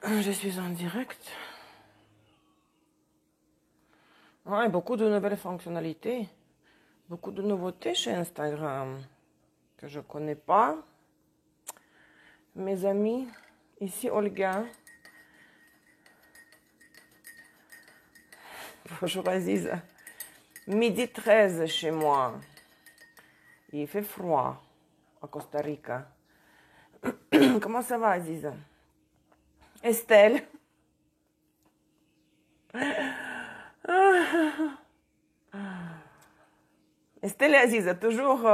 Je suis en direct. Ouais, beaucoup de nouvelles fonctionnalités. Beaucoup de nouveautés chez Instagram que je connais pas. Mes amis, ici Olga. Bonjour Aziz. Midi 13 chez moi. Il fait froid à Costa Rica. Comment ça va Aziz? Estelle. Estelle et Aziz, toujours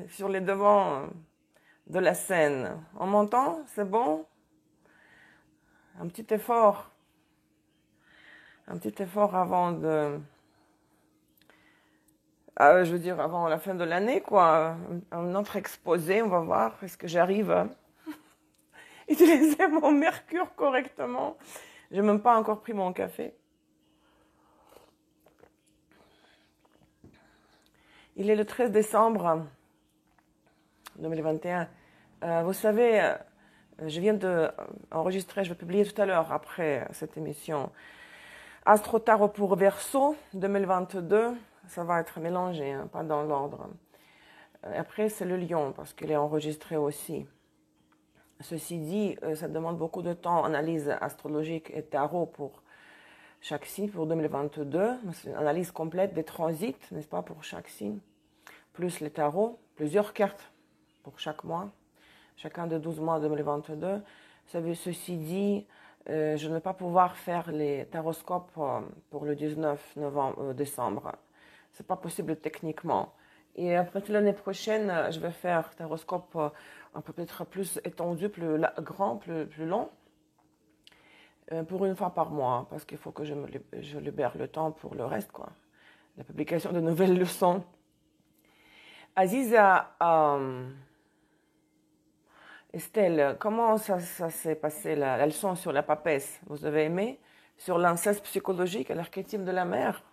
sur les devants de la scène. On m'entend? C'est bon? Un petit effort. Un petit effort avant de... je veux dire, avant la fin de l'année, quoi. Un autre exposé, on va voir. Est-ce que j'arrive à utiliser mon mercure correctement? Je n'ai même pas encore pris mon café. Il est le 13 décembre 2021. Vous savez, je viens d'enregistrer, je vais publier tout à l'heure, après cette émission, Astro Tarot pour Verseau 2022. Ça va être mélangé, hein, pas dans l'ordre. Après, c'est le Lion, parce qu'il est enregistré aussi. Ceci dit, ça demande beaucoup de temps, analyse astrologique et tarot pour chaque signe pour 2022. C'est une analyse complète des transits, n'est-ce pas, pour chaque signe. Plus les tarots, plusieurs cartes pour chaque mois, chacun des 12 mois 2022. Ceci dit, je ne vais pas pouvoir faire les taroscopes pour le 19 décembre. C'est pas possible techniquement. Et après l'année prochaine, je vais faire taroscope un peu peut-être plus étendu, plus grand, plus long, pour une fois par mois, parce qu'il faut que je libère le temps pour le reste, quoi. La publication de nouvelles leçons. Aziza, Estelle, comment ça s'est passé la leçon sur la papesse? Vous avez aimé? Sur l'inceste psychologique et l'archétype de la mère?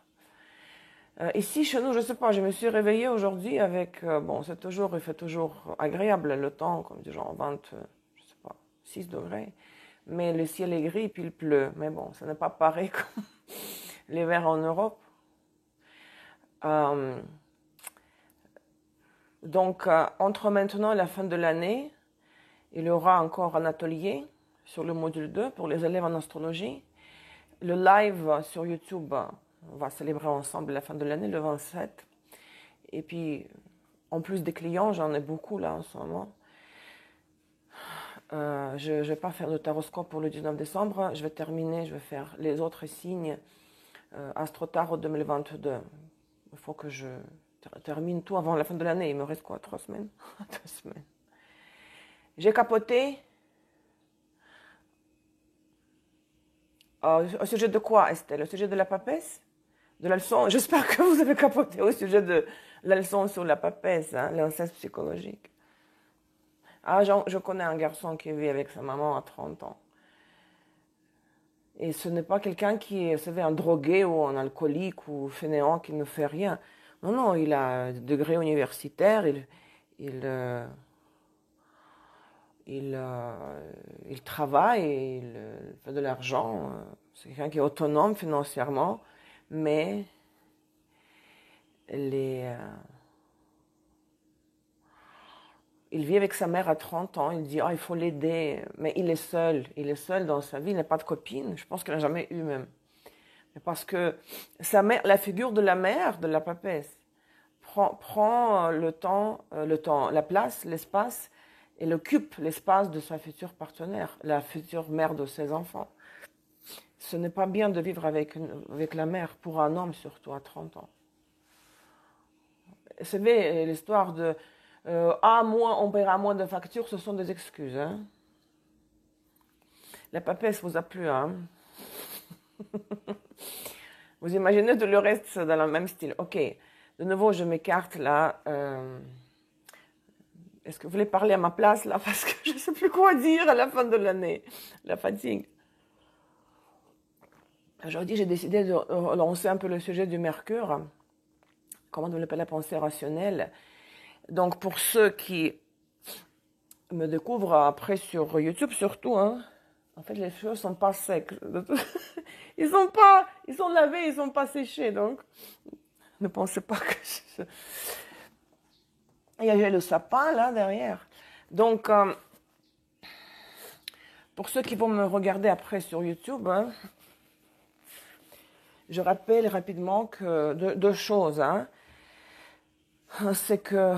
Ici, chez nous, je ne sais pas, je me suis réveillée aujourd'hui avec, bon, il fait toujours agréable le temps, comme genre 20, je sais pas, 6 degrés. Mais le ciel est gris, puis il pleut. Mais bon, ça n'est pas pareil comme l'hiver en Europe. Donc, entre maintenant et la fin de l'année, il y aura encore un atelier sur le module 2 pour les élèves en astrologie. Le live sur YouTube, on va célébrer ensemble la fin de l'année, le 27. Et puis, en plus des clients, j'en ai beaucoup là en ce moment. Je ne vais pas faire de taroscope pour le 19 décembre. Je vais terminer, je vais faire les autres signes Astro Tarot 2022. Il faut que je termine tout avant la fin de l'année. Il me reste quoi, 3 semaines? 2 semaines. J'ai capoté. Au sujet de quoi, Estelle? Au sujet de la papesse? De la leçon? J'espère que vous avez capoté au sujet de la leçon sur la papesse, hein, l'inceste psychologique. Je connais un garçon qui vit avec sa maman à 30 ans. Et ce n'est pas quelqu'un qui est, vous savez, un drogué ou un alcoolique ou fainéant qui ne fait rien. Non, non, il a un degré universitaire, il travaille, il fait de l'argent. C'est quelqu'un qui est autonome financièrement, mais il vit avec sa mère à 30 ans, il dit il faut l'aider, mais il est seul dans sa vie, il n'a pas de copine, je pense qu'il n'a jamais eu même. Mais parce que sa mère, la figure de la mère, de la papesse, prend la place, l'espace, elle occupe l'espace de sa future partenaire, la future mère de ses enfants. Ce n'est pas bien de vivre avec la mère, pour un homme surtout, à 30 ans. Vous savez, l'histoire de on paiera moins de factures, ce sont des excuses. Hein. La papesse vous a plu, hein? Vous imaginez tout le reste, c'est dans le même style. Ok, de nouveau, je m'écarte là. Est-ce que vous voulez parler à ma place là? Parce que je ne sais plus quoi dire à la fin de l'année. La fatigue. Aujourd'hui, j'ai décidé de relancer un peu le sujet du mercure. Comment développer la pensée rationnelle. Donc, pour ceux qui me découvrent après sur YouTube, surtout, hein, En fait, les cheveux sont pas secs. Ils sont lavés, ils sont pas séchés, donc ne pensez pas que il y a le sapin là derrière. Donc, pour ceux qui vont me regarder après sur YouTube, hein, je rappelle rapidement que deux choses. Hein. C'est que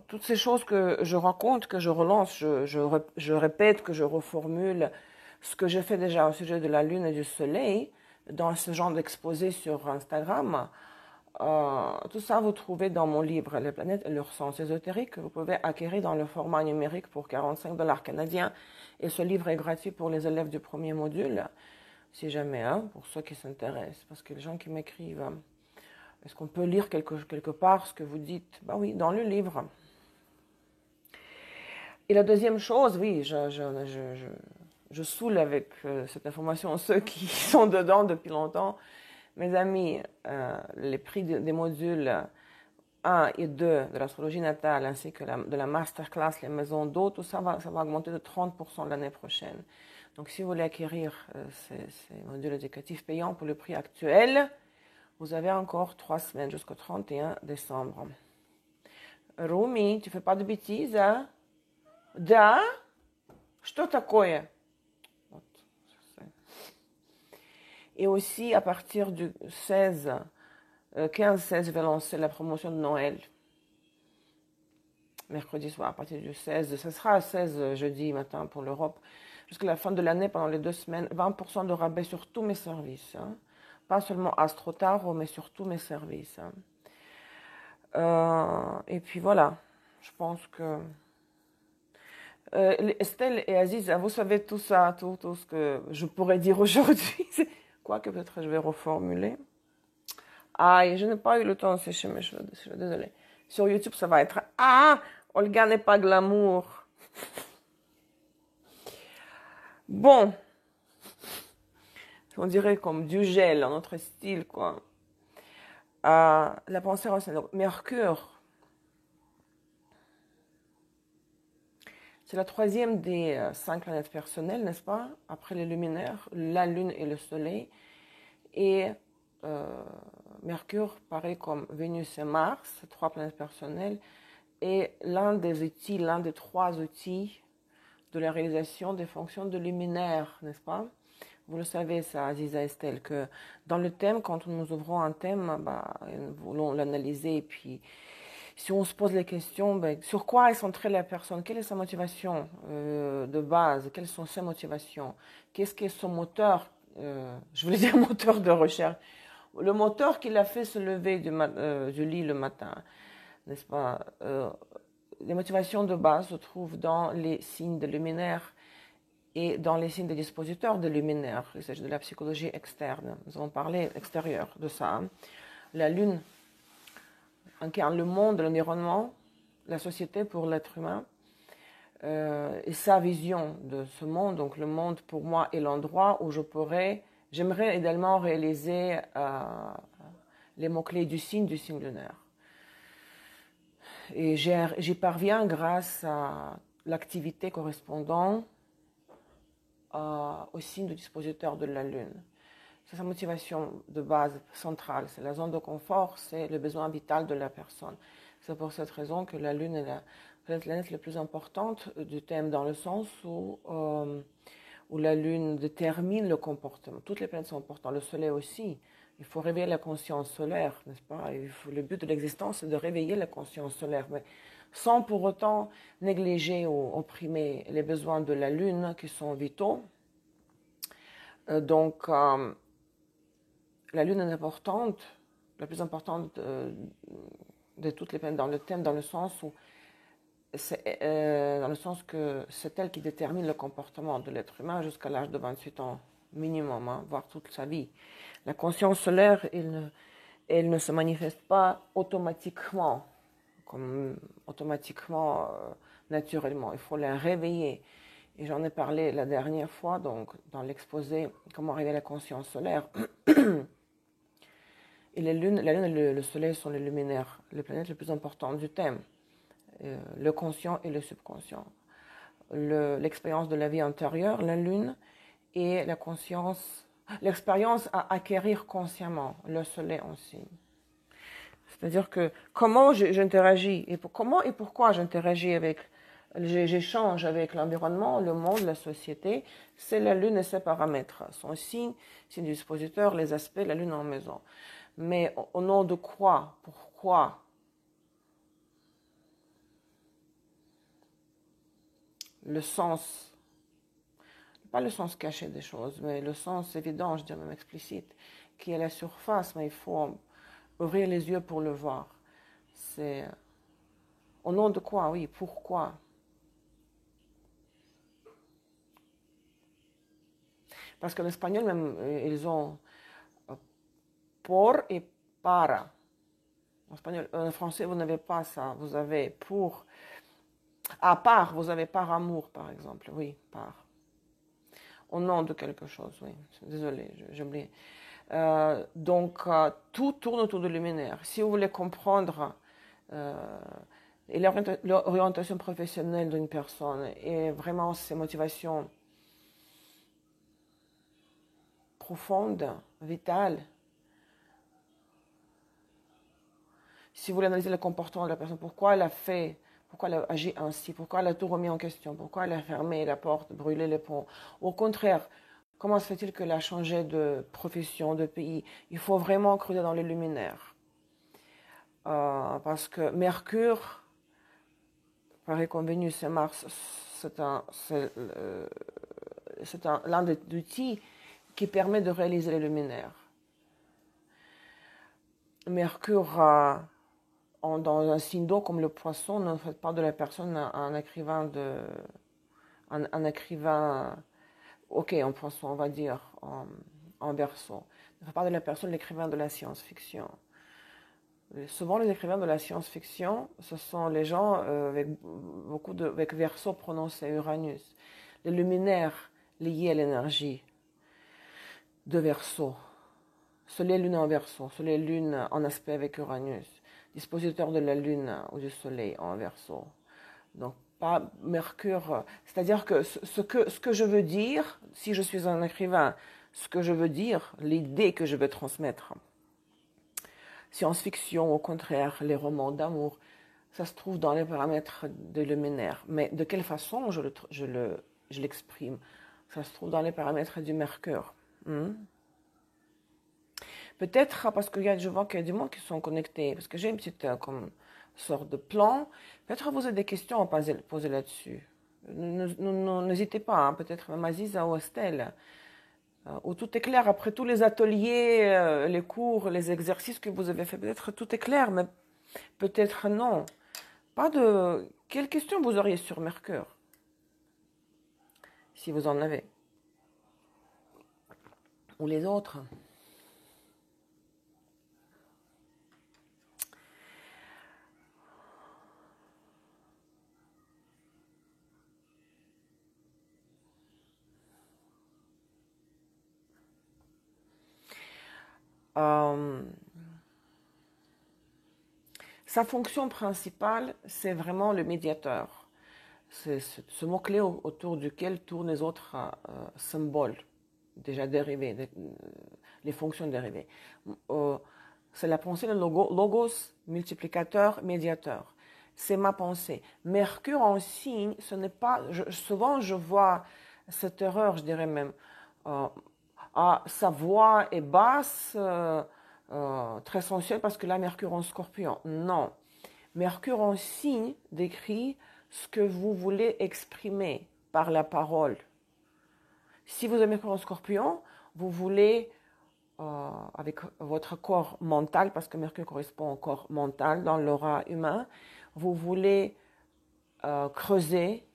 toutes ces choses que je raconte, que je relance, je répète, que je reformule, ce que j'ai fait déjà au sujet de la Lune et du Soleil, dans ce genre d'exposé sur Instagram, tout ça vous trouvez dans mon livre Les planètes et leur sens ésotérique, que vous pouvez acquérir dans le format numérique pour 45 $ canadiens. Et ce livre est gratuit pour les élèves du premier module, si jamais, hein, pour ceux qui s'intéressent, parce que les gens qui m'écrivent... Est-ce qu'on peut lire quelque part ce que vous dites? Ben oui, dans le livre. Et la deuxième chose, oui, je saoule avec cette information ceux qui sont dedans depuis longtemps. Mes amis, les prix des modules 1 et 2 de l'astrologie natale, ainsi que de la masterclass, les maisons d'eau, tout ça va augmenter de 30% l'année prochaine. Donc si vous voulez acquérir ces modules éducatifs payants pour le prix actuel, vous avez encore 3 semaines jusqu'au 31 décembre. Rumi, tu fais pas de bêtises, hein? Да? Что такое? Et aussi, à partir du 15-16, je vais lancer la promotion de Noël. Mercredi soir, à partir du 16. Ce sera à 16 jeudi matin pour l'Europe. Jusqu'à la fin de l'année, pendant les 2 semaines, 20% de rabais sur tous mes services. Hein. Pas seulement Astro Tarot, mais sur tous mes services. Hein. Et puis voilà, je pense que... Estelle et Aziz, vous savez tout ça, tout ce que je pourrais dire aujourd'hui. Quoique peut-être je vais reformuler. Ah, et je n'ai pas eu le temps de sécher mes cheveux, je suis désolée. Sur YouTube, ça va être... Ah, Olga n'est pas glamour. Bon. On dirait comme du gel, en notre style, quoi. La pensée rationnelle. Mercure. C'est la troisième des 5 planètes personnelles, n'est-ce pas? Après les luminaires, la Lune et le Soleil. Et Mercure, pareil comme Vénus et Mars, 3 planètes personnelles, est l'un des outils, l'un des 3 outils de la réalisation des fonctions de luminaire, n'est-ce pas? Vous le savez, ça, Aziza Estelle, que dans le thème, quand nous ouvrons un thème, nous voulons l'analyser et puis si on se pose les questions, sur quoi est centrée la personne? Quelle est sa motivation de base? Quelles sont ses motivations? Qu'est-ce qui est son moteur? Je voulais dire moteur de recherche. Le moteur qui l'a fait se lever du lit le matin, n'est-ce pas? Les motivations de base se trouvent dans les signes de luminaire et dans les signes des dispositeurs de luminaire. Il s'agit de la psychologie externe. Nous avons parlé extérieur de ça. La Lune incarne le monde, l'environnement, la société pour l'être humain et sa vision de ce monde. Donc le monde pour moi est l'endroit où j'aimerais également réaliser les mots-clés du signe lunaire. Et j'y parviens grâce à l'activité correspondant au signe de dispositeur de la Lune. C'est sa motivation de base centrale, c'est la zone de confort, c'est le besoin vital de la personne. C'est pour cette raison que la Lune est la planète la plus importante du thème, dans le sens où la Lune détermine le comportement. Toutes les planètes sont importantes, le Soleil aussi. Il faut réveiller la conscience solaire, n'est-ce pas? Le but de l'existence, c'est de réveiller la conscience solaire, mais sans pour autant négliger ou opprimer les besoins de la Lune qui sont vitaux. Donc, la Lune est importante, la plus importante de toutes les planètes dans le thème, dans le sens que c'est elle qui détermine le comportement de l'être humain jusqu'à l'âge de 28 ans minimum, hein, voire toute sa vie. La conscience solaire, elle ne se manifeste pas automatiquement, naturellement. Il faut la réveiller. Et j'en ai parlé la dernière fois, donc dans l'exposé Comment réveiller la conscience solaire. Et la Lune et le Soleil sont les luminaires, les planètes les plus importantes du thème, le conscient et le subconscient. l'expérience de la vie antérieure, la lune, et la conscience, l'expérience à acquérir consciemment, le soleil en signe. C'est-à-dire que comment j'interagis et comment et pourquoi j'échange avec l'environnement, le monde, la société, c'est la lune et ses paramètres, son signe du dispositeur, les aspects, la lune en maison. Mais au nom de quoi? Pourquoi? Le sens, pas le sens caché des choses, mais le sens évident, je dirais même explicite, qui est à la surface, mais il faut ouvrir les yeux pour le voir. C'est au nom de quoi? Oui, pourquoi? Parce qu'en espagnol, même, ils ont por et para. En français, vous n'avez pas ça. Vous avez pour. À part, vous avez par amour, par exemple. Oui, par. Au nom de quelque chose, oui. Désolée, j'ai oublié. Donc, tout tourne autour du luminaire. Si vous voulez comprendre l'orientation professionnelle d'une personne et vraiment ses motivations profondes, vitales, si vous voulez analyser le comportement de la personne, pourquoi elle a agi ainsi, pourquoi elle a tout remis en question, pourquoi elle a fermé la porte, brûlé les ponts. Au contraire, comment se fait-il qu'elle a changé de profession, de pays? Il faut vraiment creuser dans les luminaires. Parce que Mercure, pareil comme Vénus et Mars, c'est l'un des outils qui permet de réaliser les luminaires. Mercure, dans un signe d'eau comme le poisson, ne fait pas de la personne un écrivain ok, en poisson, on va dire, en Verseau. Ne fait pas de la personne l'écrivain de la science-fiction. Souvent, les écrivains de la science-fiction, ce sont les gens avec Verseau prononcé, Uranus. Les luminaires liés à l'énergie de Verseau. Soleil, lune en Verseau, soleil, lune en aspect avec Uranus, dispositeur de la lune ou du soleil en Verseau. Donc, pas Mercure. C'est-à-dire que ce que je veux dire, si je suis un écrivain, ce que je veux dire, l'idée que je veux transmettre, science-fiction, au contraire, les romans d'amour, ça se trouve dans les paramètres des luminaires. Mais de quelle façon je l'exprime? Ça se trouve dans les paramètres du Mercure. Peut-être parce que je vois qu'il y a du monde qui sont connectés, parce que j'ai une petite sorte de plan. Peut-être vous avez des questions à poser là-dessus. N'hésitez pas, hein, peut-être même Aziza ou Estelle. Où tout est clair après tous les ateliers, les cours, les exercices que vous avez fait. Peut-être tout est clair, mais peut-être non. Pas de. Quelles questions vous auriez sur Mercure? Si vous en avez. Ou les autres. Sa fonction principale, c'est vraiment le médiateur. C'est ce mot-clé autour duquel tournent les autres symboles, déjà dérivés, les fonctions dérivées. C'est la pensée de logos, multiplicateur, médiateur. C'est ma pensée. Mercure en signe, ce n'est pas. Souvent, je vois cette erreur, je dirais même. Sa voix est basse, très sensuelle, parce que là, Mercure en Scorpion. Non. Mercure en signe décrit ce que vous voulez exprimer par la parole. Si vous avez Mercure en Scorpion, vous voulez, avec votre corps mental, parce que Mercure correspond au corps mental dans l'aura humain, vous voulez creuser,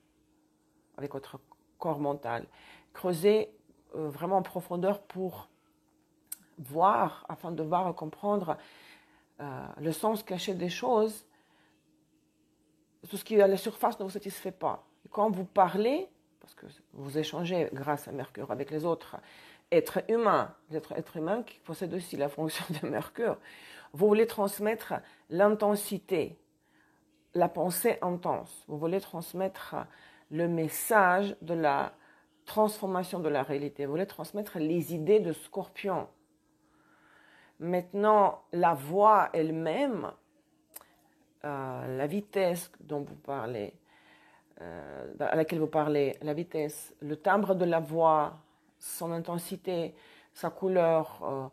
avec votre corps mental, creuser vraiment en profondeur pour voir, afin de voir et comprendre le sens caché des choses. Tout ce qui est à la surface ne vous satisfait pas. Et quand vous parlez, parce que vous échangez grâce à Mercure avec les autres êtres humains, les êtres humains qui possèdent aussi la fonction de Mercure, vous voulez transmettre l'intensité, la pensée intense. Vous voulez transmettre le message de la transformation de la réalité. Vous voulez transmettre les idées de Scorpion. Maintenant, la voix elle-même, la vitesse dont vous parlez, à laquelle vous parlez, la vitesse, le timbre de la voix, son intensité, sa couleur.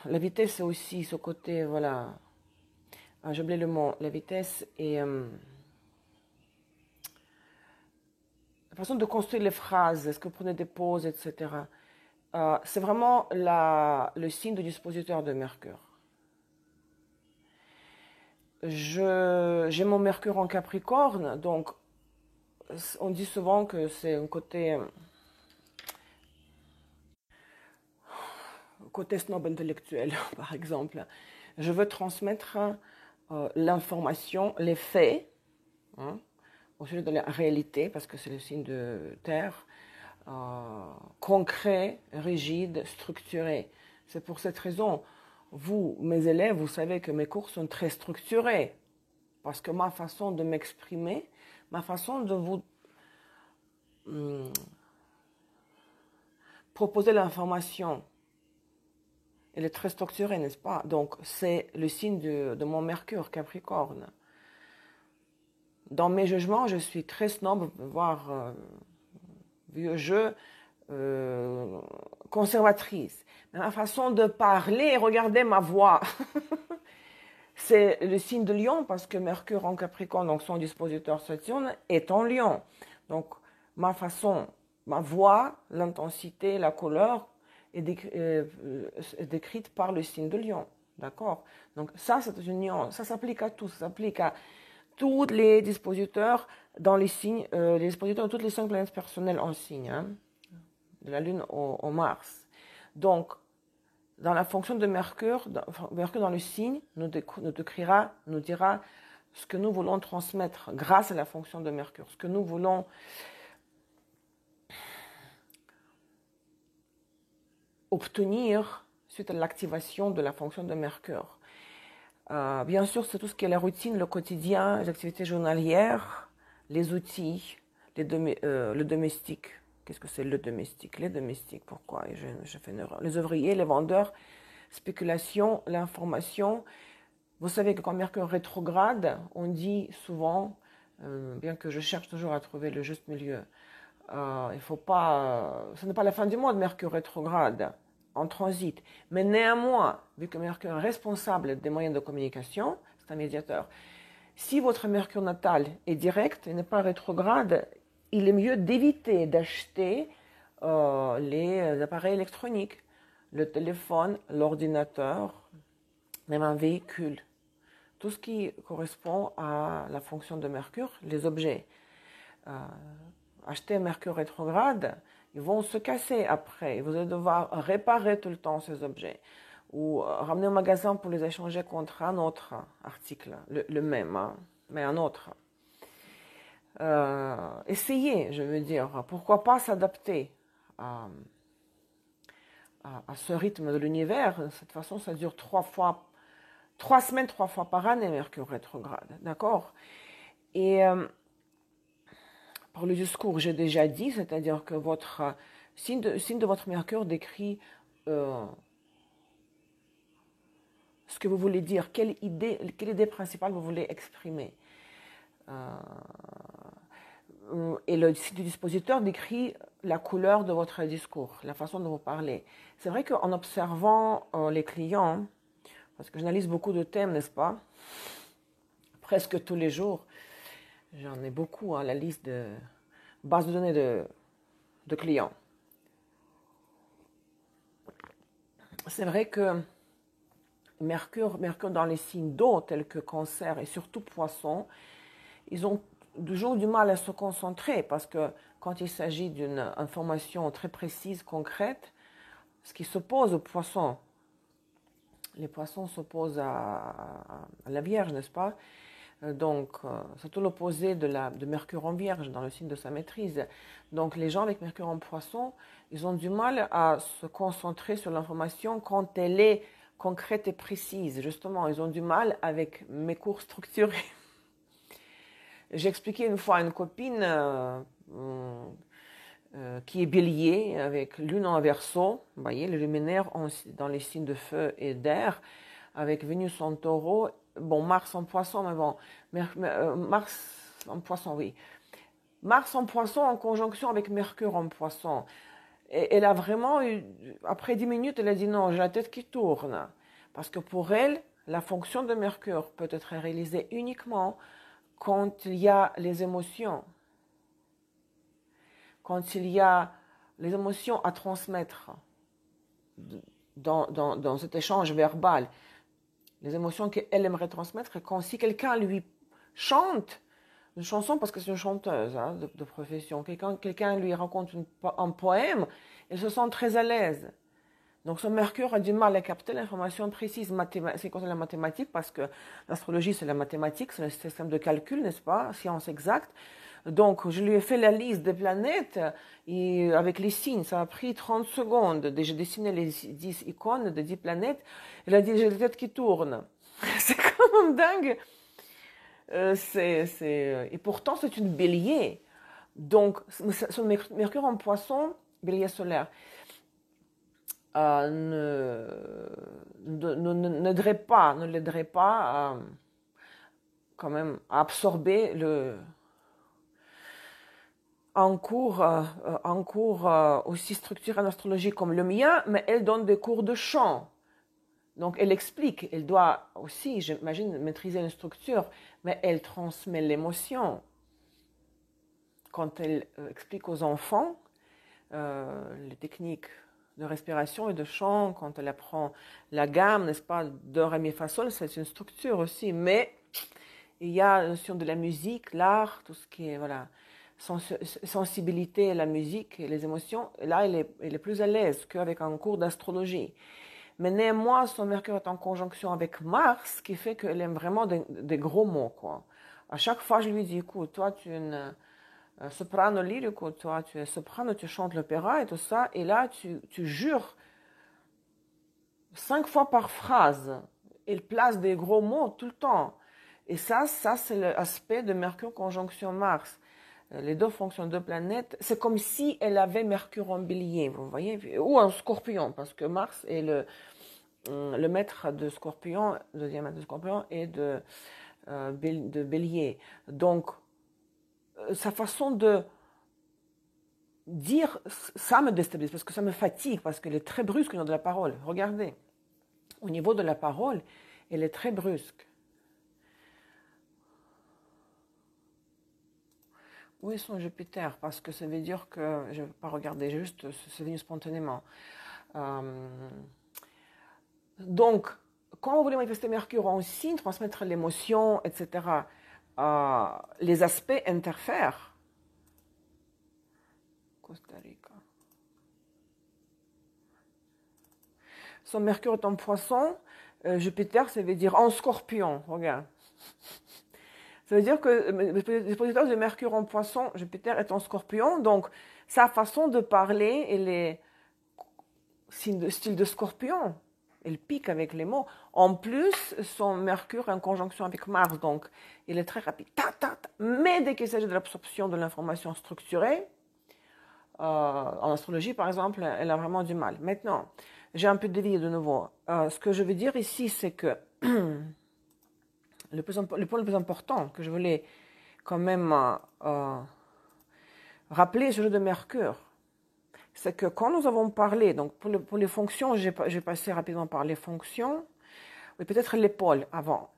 La vitesse, c'est aussi ce côté, voilà. J'ai oublié le mot. La vitesse et la façon de construire les phrases, est-ce que vous prenez des pauses, etc. C'est vraiment le signe du dispositeur de Mercure. J'ai mon Mercure en Capricorne, donc on dit souvent que c'est un côté snob intellectuel, par exemple. Je veux transmettre l'information, les faits, hein, au sujet de la réalité, parce que c'est le signe de terre, concret, rigide, structuré. C'est pour cette raison, vous, mes élèves, vous savez que mes cours sont très structurés, parce que ma façon de m'exprimer, ma façon de vous proposer l'information, elle est très structurée, n'est-ce pas? Donc, c'est le signe de mon Mercure, Capricorne. Dans mes jugements, je suis très snob, voire vieux jeu, conservatrice. Mais ma façon de parler, regardez ma voix. C'est le signe de Lion, parce que Mercure en Capricorne, donc son dispositeur Saturne, est en Lion. Donc, ma façon, ma voix, l'intensité, la couleur est décrite par le signe de Lion. D'accord? Donc, ça, c'est une union. Ça s'applique à tout. Ça s'applique à tous les dispositeurs dans les signes, les dispositeurs de toutes les 5 planètes personnelles en signe, hein, de la Lune au Mars. Donc, dans la fonction de Mercure dans le signe nous dira ce que nous voulons transmettre grâce à la fonction de Mercure, ce que nous voulons obtenir suite à l'activation de la fonction de Mercure. Bien sûr, c'est tout ce qui est la routine, le quotidien, les activités journalières, les outils, le domestique. Qu'est-ce que c'est le domestique? Les domestiques, pourquoi? Je fais une erreur. Les ouvriers, les vendeurs, spéculation, l'information. Vous savez que quand Mercure rétrograde, on dit souvent, bien que je cherche toujours à trouver le juste milieu, il faut pas, ce n'est pas la fin du monde, Mercure rétrograde, en transit. Mais néanmoins, vu que Mercure est responsable des moyens de communication, c'est un médiateur, si votre Mercure natal est direct et n'est pas rétrograde, il est mieux d'éviter d'acheter les appareils électroniques, le téléphone, l'ordinateur, même un véhicule. Tout ce qui correspond à la fonction de Mercure, les objets. Acheter Mercure rétrograde, ils vont se casser après. Vous allez devoir réparer tout le temps ces objets. Ou ramener au magasin pour les échanger contre un autre article, le même, hein, mais un autre. Essayez, je veux dire, pourquoi pas s'adapter à ce rythme de l'univers. De cette façon, ça dure 3 semaines, 3 fois par année, Mercure rétrograde, d'accord? Et pour le discours, j'ai déjà dit, c'est-à-dire que votre signe de votre Mercure décrit ce que vous voulez dire, quelle idée principale vous voulez exprimer. Et le signe du dispositeur décrit la couleur de votre discours, la façon dont vous parlez. C'est vrai qu'en observant les clients, parce que j'analyse beaucoup de thèmes, n'est-ce pas? Presque tous les jours. J'en ai beaucoup, hein, la liste de base de données de clients. C'est vrai que Mercure dans les signes d'eau, tels que Cancer et surtout Poisson, ils ont toujours du mal à se concentrer parce que quand il s'agit d'une information très précise, concrète, ce qui s'oppose aux Poissons, les Poissons s'opposent à la Vierge, n'est-ce pas? Donc, c'est tout l'opposé de Mercure en Vierge, dans le signe de sa maîtrise. Donc, les gens avec Mercure en Poisson, ils ont du mal à se concentrer sur l'information quand elle est concrète et précise. Justement, ils ont du mal avec mes cours structurés. J'ai expliqué une fois à une copine qui est bélier, avec lune en verso, vous voyez, les luminaires dans les signes de feu et d'air, avec Vénus en taureau, bon, Mars en poisson, mais bon, Mars en poisson, oui. Mars en poisson en conjonction avec Mercure en poisson. Et elle a vraiment eu, après 10 minutes, elle a dit non, j'ai la tête qui tourne. Parce que pour elle, la fonction de Mercure peut être réalisée uniquement quand il y a les émotions, quand il y a les émotions à transmettre dans cet échange verbal, les émotions qu'elle aimerait transmettre, et quand si quelqu'un lui chante une chanson, parce que c'est une chanteuse hein, de profession, quelqu'un lui raconte un poème, elle se sent très à l'aise. Donc son Mercure a du mal à capter l'information précise. C'est comme la mathématique, parce que l'astrologie c'est la mathématique, c'est le système de calcul, n'est-ce pas, science exacte. Donc je lui ai fait la liste des planètes et avec les signes, ça a pris 30 secondes. J'ai dessiné les 10 icônes de 10 planètes. Elle a dit j'ai la tête qui tourne. C'est quand même dingue. Et pourtant c'est une bélier. Donc son Mercure en poisson, bélier solaire. Ne l'aiderait pas quand même à absorber un cours aussi structuré en astrologie comme le mien, mais elle donne des cours de chant. Donc elle explique, elle doit aussi, j'imagine, maîtriser une structure, mais elle transmet l'émotion. Quand elle explique aux enfants les techniques de respiration et de chant, quand elle apprend la gamme, n'est-ce pas, de ré, mi, fa, sol, c'est une structure aussi, mais il y a la notion de la musique, l'art, tout ce qui est, voilà, sensibilité à la musique et les émotions, et là, elle est plus à l'aise qu'avec un cours d'astrologie. Mais néanmoins, son Mercure est en conjonction avec Mars, ce qui fait qu'elle aime vraiment des gros mots, quoi. À chaque fois, je lui dis, écoute, toi, tu es une soprano lyrico, toi, tu es soprano, tu chantes l'opéra et tout ça, et là, tu jures 5 fois par phrase. Elle place des gros mots tout le temps. Et ça c'est l'aspect de Mercure conjonction Mars. Les deux fonctions de planètes, c'est comme si elle avait Mercure en bélier, vous voyez, ou en scorpion, parce que Mars est le maître de scorpion, le deuxième maître de scorpion, et de bélier. Donc, sa façon de dire, ça me déstabilise, parce que ça me fatigue, parce qu'elle est très brusque dans de la parole. Regardez, au niveau de la parole, elle est très brusque. Où est son Jupiter? Parce que ça veut dire que, je ne vais pas regarder, juste, c'est venu spontanément. Donc, quand vous voulez manifester Mercure en signe, transmettre l'émotion, etc., les aspects interfèrent. Costa Rica. Son Mercure est en poisson, Jupiter, ça veut dire en scorpion, regarde. Ça veut dire que le positeur de Mercure en poisson, Jupiter est en scorpion, donc sa façon de parler, elle est style de scorpion. Elle pique avec les mots. En plus, son Mercure est en conjonction avec Mars, donc il est très rapide. Mais dès qu'il s'agit de l'absorption de l'information structurée, en astrologie par exemple, elle a vraiment du mal. Maintenant, j'ai un peu dévié de nouveau. Ce que je veux dire ici, c'est que le point le plus important que je voulais quand même rappeler sur le jeu de Mercure, c'est que quand nous avons parlé, donc pour les fonctions, j'ai passé rapidement par les fonctions, mais peut-être les pôles avant.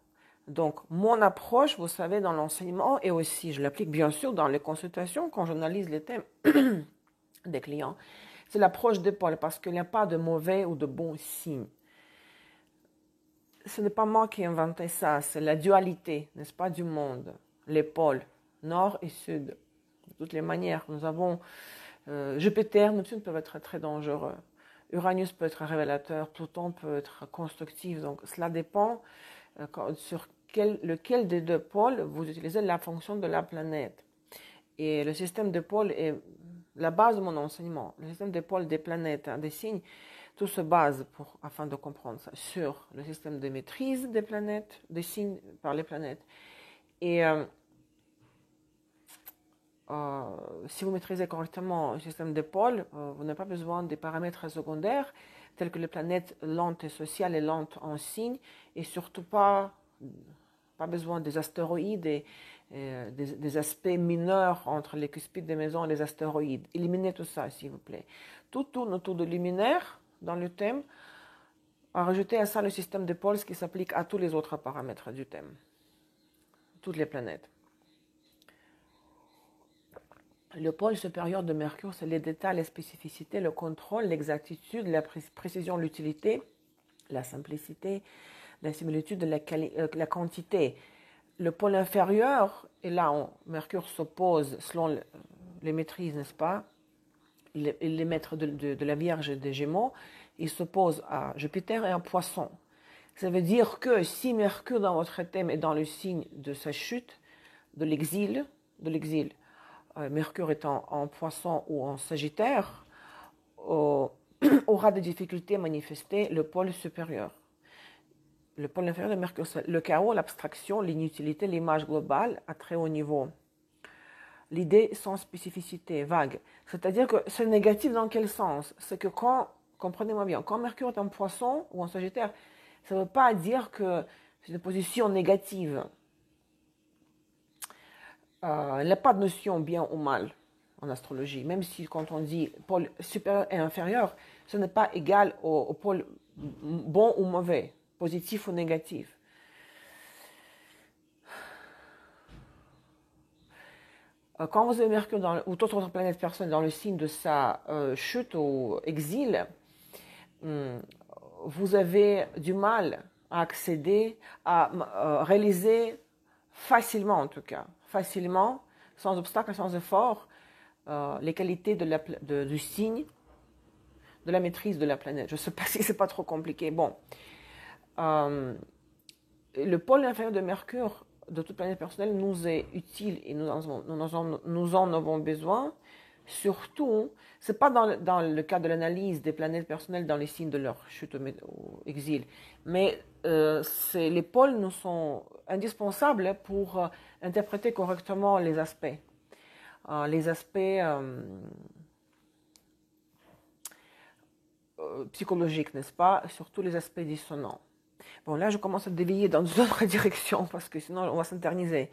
Donc mon approche, vous savez, dans l'enseignement, et aussi je l'applique bien sûr dans les consultations, quand j'analyse les thèmes des clients, c'est l'approche des pôles, parce qu'il n'y a pas de mauvais ou de bons signes. Ce n'est pas moi qui ai inventé ça, c'est la dualité, n'est-ce pas, du monde, les pôles, nord et sud. De toutes les manières, nous avons Jupiter, Neptune peuvent être très dangereux. Uranus peut être révélateur, Pluton peut être constructif, donc cela dépend sur lequel des deux pôles vous utilisez la fonction de la planète. Et le système de pôles est la base de mon enseignement. Le système de pôles des planètes, des signes, tout se base, afin de comprendre ça, sur le système de maîtrise des planètes, des signes par les planètes. Et si vous maîtrisez correctement le système de pôles, vous n'avez pas besoin des paramètres secondaires tels que les planètes lentes et sociales et lentes en signe, et surtout pas besoin des astéroïdes et des aspects mineurs entre les cuspides des maisons et les astéroïdes. Éliminez tout ça, s'il vous plaît. Tout tourne autour de luminaire dans le thème. Rajoutez à ça le système de pôles qui s'applique à tous les autres paramètres du thème, toutes les planètes. Le pôle supérieur de Mercure, c'est les détails, les spécificités, le contrôle, l'exactitude, la précision, l'utilité, la simplicité, la similitude, la quantité. Le pôle inférieur, et là, Mercure s'oppose selon les maîtrises, n'est-ce pas? Les maîtres de la Vierge et des Gémeaux, il s'oppose à Jupiter et à Poisson. Ça veut dire que si Mercure dans votre thème est dans le signe de sa chute, de l'exil, Mercure étant en Poisson ou en Sagittaire, aura des difficultés à manifester le pôle supérieur. Le pôle inférieur de Mercure, c'est le chaos, l'abstraction, l'inutilité, l'image globale à très haut niveau. L'idée sans spécificité, vague. C'est-à-dire que c'est négatif dans quel sens? C'est que comprenez-moi bien, quand Mercure est en Poisson ou en Sagittaire, ça ne veut pas dire que c'est une position négative. Il n'y a pas de notion bien ou mal en astrologie, même si quand on dit pôle supérieur et inférieur, ce n'est pas égal au pôle bon ou mauvais, positif ou négatif. Quand vous avez Mercure ou toute autre planète personne dans le signe de sa chute ou exil, vous avez du mal à accéder, à réaliser facilement en tout cas, facilement, sans obstacle, sans effort, les qualités du signe, de la maîtrise de la planète. Je ne sais pas si c'est pas trop compliqué. Bon, le pôle inférieur de Mercure, de toute planète personnelle, nous est utile et nous en avons besoin. Surtout, c'est pas dans le cas de l'analyse des planètes personnelles dans les signes de leur chute ou exil, mais les pôles nous sont indispensables pour interpréter correctement les aspects. Psychologiques, n'est-ce pas? Surtout les aspects dissonants. Bon, là, je commence à dévier dans une autre direction parce que sinon, on va s'interniser.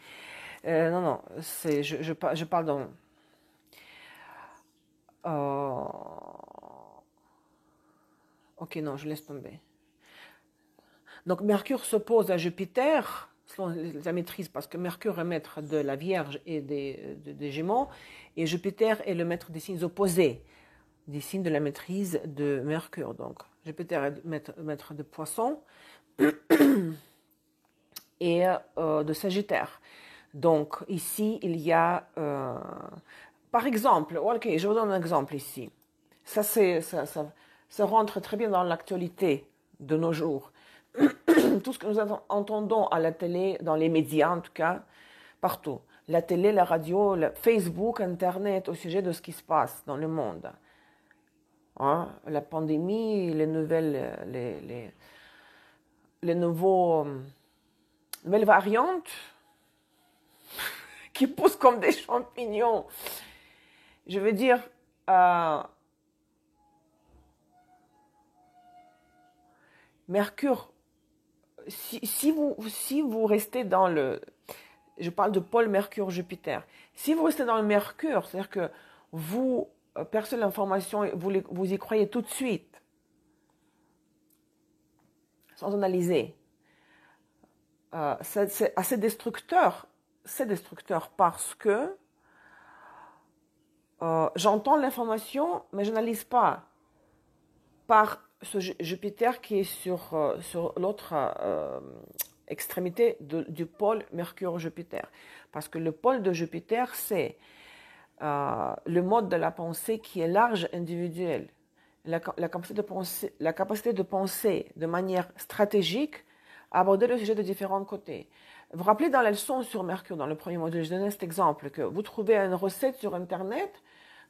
Non, je parle dans... Ok, non, je laisse tomber. Donc, Mercure s'oppose à Jupiter, selon la maîtrise, parce que Mercure est maître de la Vierge et des Gémeaux, et Jupiter est le maître des signes opposés, des signes de la maîtrise de Mercure. Donc, Jupiter est maître de Poisson et de Sagittaire. Donc, ici, il y a... par exemple, ok, je vous donne un exemple ici. Ça rentre très bien dans l'actualité de nos jours. Tout ce que nous entendons à la télé, dans les médias en tout cas, partout. La télé, la radio, Facebook, Internet, au sujet de ce qui se passe dans le monde. Hein? La pandémie, les nouvelles variantes qui poussent comme des champignons. Je veux dire, Mercure, si vous restez dans je parle de pôle Mercure-Jupiter, si vous restez dans le Mercure, c'est-à-dire que vous percevez l'information, vous y croyez tout de suite, sans analyser, c'est assez destructeur. C'est destructeur parce que j'entends l'information, mais je n'analyse pas par ce Jupiter qui est sur l'autre extrémité du pôle Mercure-Jupiter. Parce que le pôle de Jupiter, c'est le mode de la pensée qui est large, individuel. La capacité de penser de manière stratégique, aborder le sujet de différents côtés. Vous vous rappelez dans la leçon sur Mercure, dans le premier module, je donnais cet exemple, que vous trouvez une recette sur Internet,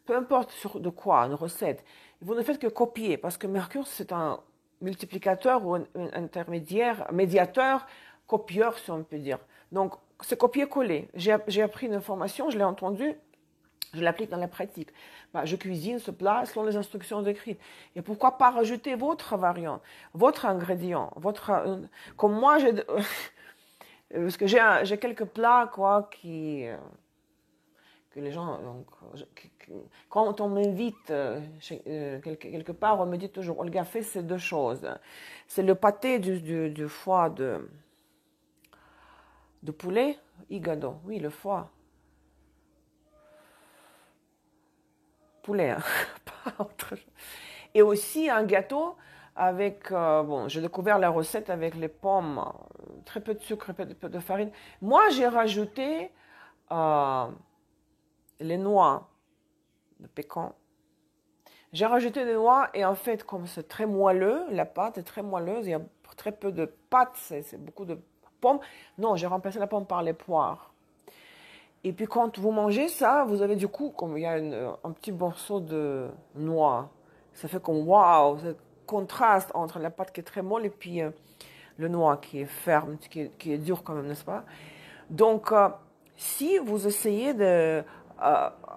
peu importe de quoi, une recette, vous ne faites que copier, parce que Mercure, c'est un multiplicateur ou un intermédiaire, médiateur, copieur, si on peut dire. Donc, c'est copier-coller. J'ai appris une information, je l'ai entendue, je l'applique dans la pratique. Bah, je cuisine ce plat selon les instructions écrites. Et pourquoi pas rajouter votre variante, votre ingrédient, comme moi, parce que j'ai quelques plats quoi que les gens donc, quand on m'invite quelque part, on me dit toujours Olga, fais ces deux choses. C'est le pâté du foie de poulet, hígado, oui, le foie. Poulet, hein, pas autre chose. Et aussi un gâteau avec, bon, j'ai découvert la recette avec les pommes, très peu de sucre, très peu de farine. Moi, j'ai rajouté les noix de pécan. J'ai rajouté des noix et en fait, comme c'est très moelleux, la pâte est très moelleuse, il y a très peu de pâte, c'est beaucoup de pommes. Non, j'ai remplacé la pomme par les poires. Et puis quand vous mangez ça, vous avez du coup, comme il y a un petit morceau de noix, ça fait comme waouh, ce contraste entre la pâte qui est très molle et puis le noix qui est ferme, qui est dur quand même, n'est-ce pas? Donc, si vous essayez de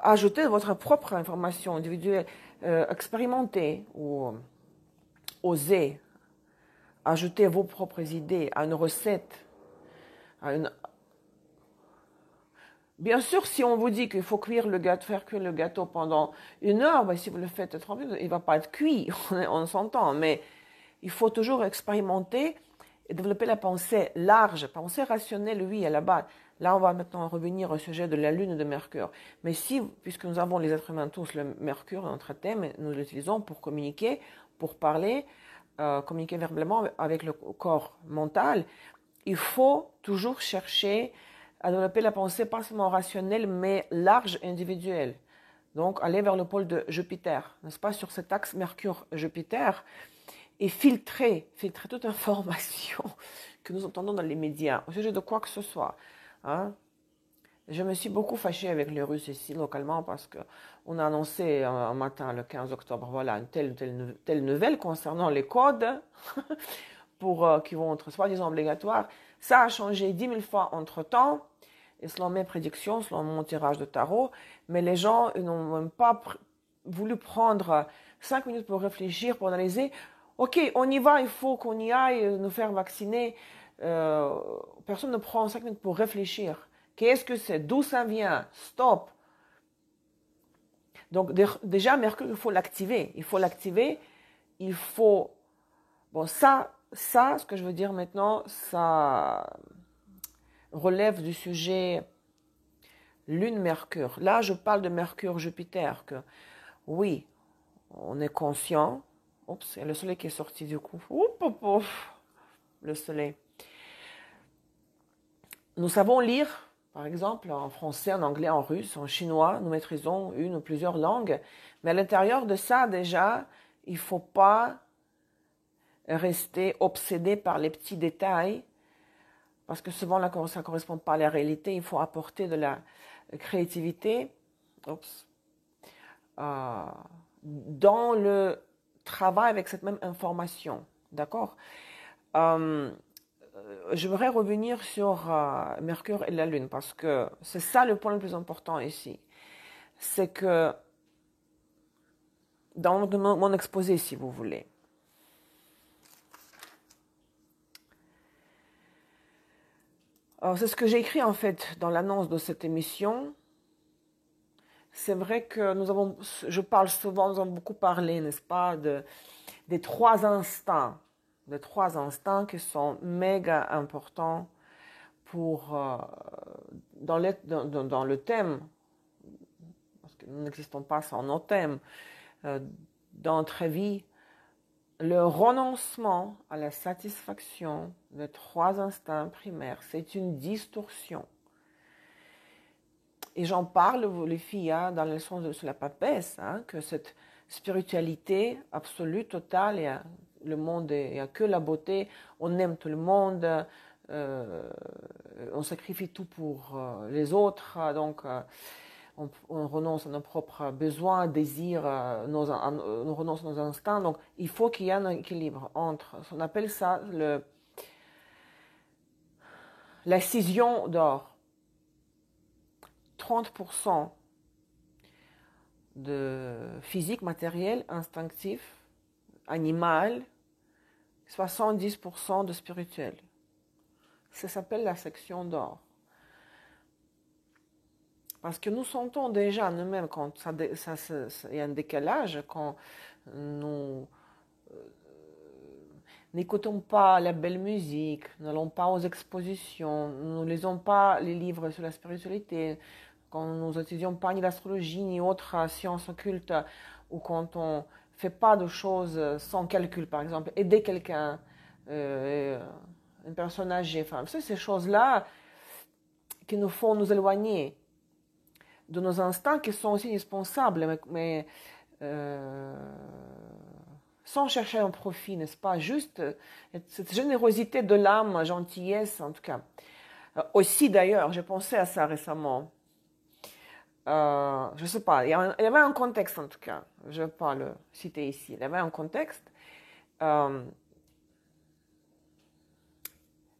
ajouter votre propre information individuelle, expérimenter ou oser ajouter vos propres idées à une recette, à une... Bien sûr, si on vous dit qu'il faut cuire le gâteau, faire cuire le gâteau pendant 1 heure, ben, si vous le faites 30 minutes, il ne va pas être cuit, on s'entend, mais il faut toujours expérimenter et développer la pensée large, pensée rationnelle, oui, à la base. Là, on va maintenant revenir au sujet de la Lune et de Mercure. Mais si, puisque nous avons les êtres humains tous, le Mercure, notre thème, nous l'utilisons pour communiquer, pour parler, communiquer verbalement avec le corps mental, il faut toujours chercher à développer la pensée pas seulement rationnelle, mais large et individuelle. Donc, aller vers le pôle de Jupiter, n'est-ce pas, sur cet axe Mercure-Jupiter, et filtrer toute information que nous entendons dans les médias, au sujet de quoi que ce soit. Hein. Je me suis beaucoup fâchée avec les Russes ici, localement, parce qu'on a annoncé un matin, le 15 octobre, voilà, une telle nouvelle concernant les codes qui vont être soi-disant obligatoires. Ça a changé 10 000 fois entre-temps, et selon mes prédictions, selon mon tirage de tarot, mais les gens n'ont même pas voulu prendre 5 minutes pour réfléchir, pour analyser. Ok, on y va, il faut qu'on y aille, nous faire vacciner. Personne ne prend 5 minutes pour réfléchir. Qu'est-ce que c'est? D'où ça vient? Stop. Donc déjà, Mercure, il faut l'activer. Il faut l'activer. Il faut... Bon, ça, ce que je veux dire maintenant, ça relève du sujet Lune-Mercure. Là, je parle de Mercure-Jupiter, que oui, on est conscient. Oups, il y a le soleil qui est sorti du coup. Oups, le soleil. Nous savons lire, par exemple, en français, en anglais, en russe, en chinois. Nous maîtrisons une ou plusieurs langues. Mais à l'intérieur de ça, déjà, il ne faut pas rester obsédé par les petits détails. Parce que souvent, là, ça ne correspond pas à la réalité. Il faut apporter de la créativité dans le travail avec cette même information. D'accord? J'aimerais revenir sur Mercure et la Lune parce que c'est ça le point le plus important ici. C'est que dans mon exposé, si vous voulez, c'est ce que j'ai écrit en fait dans l'annonce de cette émission. C'est vrai que je parle souvent, nous avons beaucoup parlé, n'est-ce pas, des 3 instants. Les 3 instants qui sont méga importants dans le thème, parce que nous n'existons pas sans nos thèmes, dans notre vie, le renoncement à la satisfaction des 3 instincts primaires, c'est une distorsion. Et j'en parle, les filles, hein, dans la leçon sur la papesse, hein, que cette spiritualité absolue, totale, et le monde, il n'y a que la beauté, on aime tout le monde, on sacrifie tout pour les autres, donc on renonce à nos propres besoins, désirs, on renonce à nos instincts, donc il faut qu'il y ait un équilibre entre, on appelle ça la scission d'or. 30% de physique, matériel, instinctif, animal, 70% de spirituel. Ça s'appelle la section d'or. Parce que nous sentons déjà nous-mêmes quand il y a un décalage, quand nous n'écoutons pas la belle musique, n'allons pas aux expositions, nous ne lisons pas les livres sur la spiritualité, quand nous n'étudions pas ni l'astrologie ni autres sciences occultes, ou quand on ne fait pas de choses sans calcul, par exemple, aider quelqu'un, une personne âgée, enfin, c'est ces choses-là qui nous font nous éloigner de nos instincts qui sont aussi indispensables, mais sans chercher un profit, n'est-ce pas? Juste cette générosité de l'âme, gentillesse, en tout cas. Aussi, d'ailleurs, j'ai pensé à ça récemment. Je ne sais pas, il y avait un contexte, en tout cas. Je ne vais pas le citer ici. Il y avait un contexte.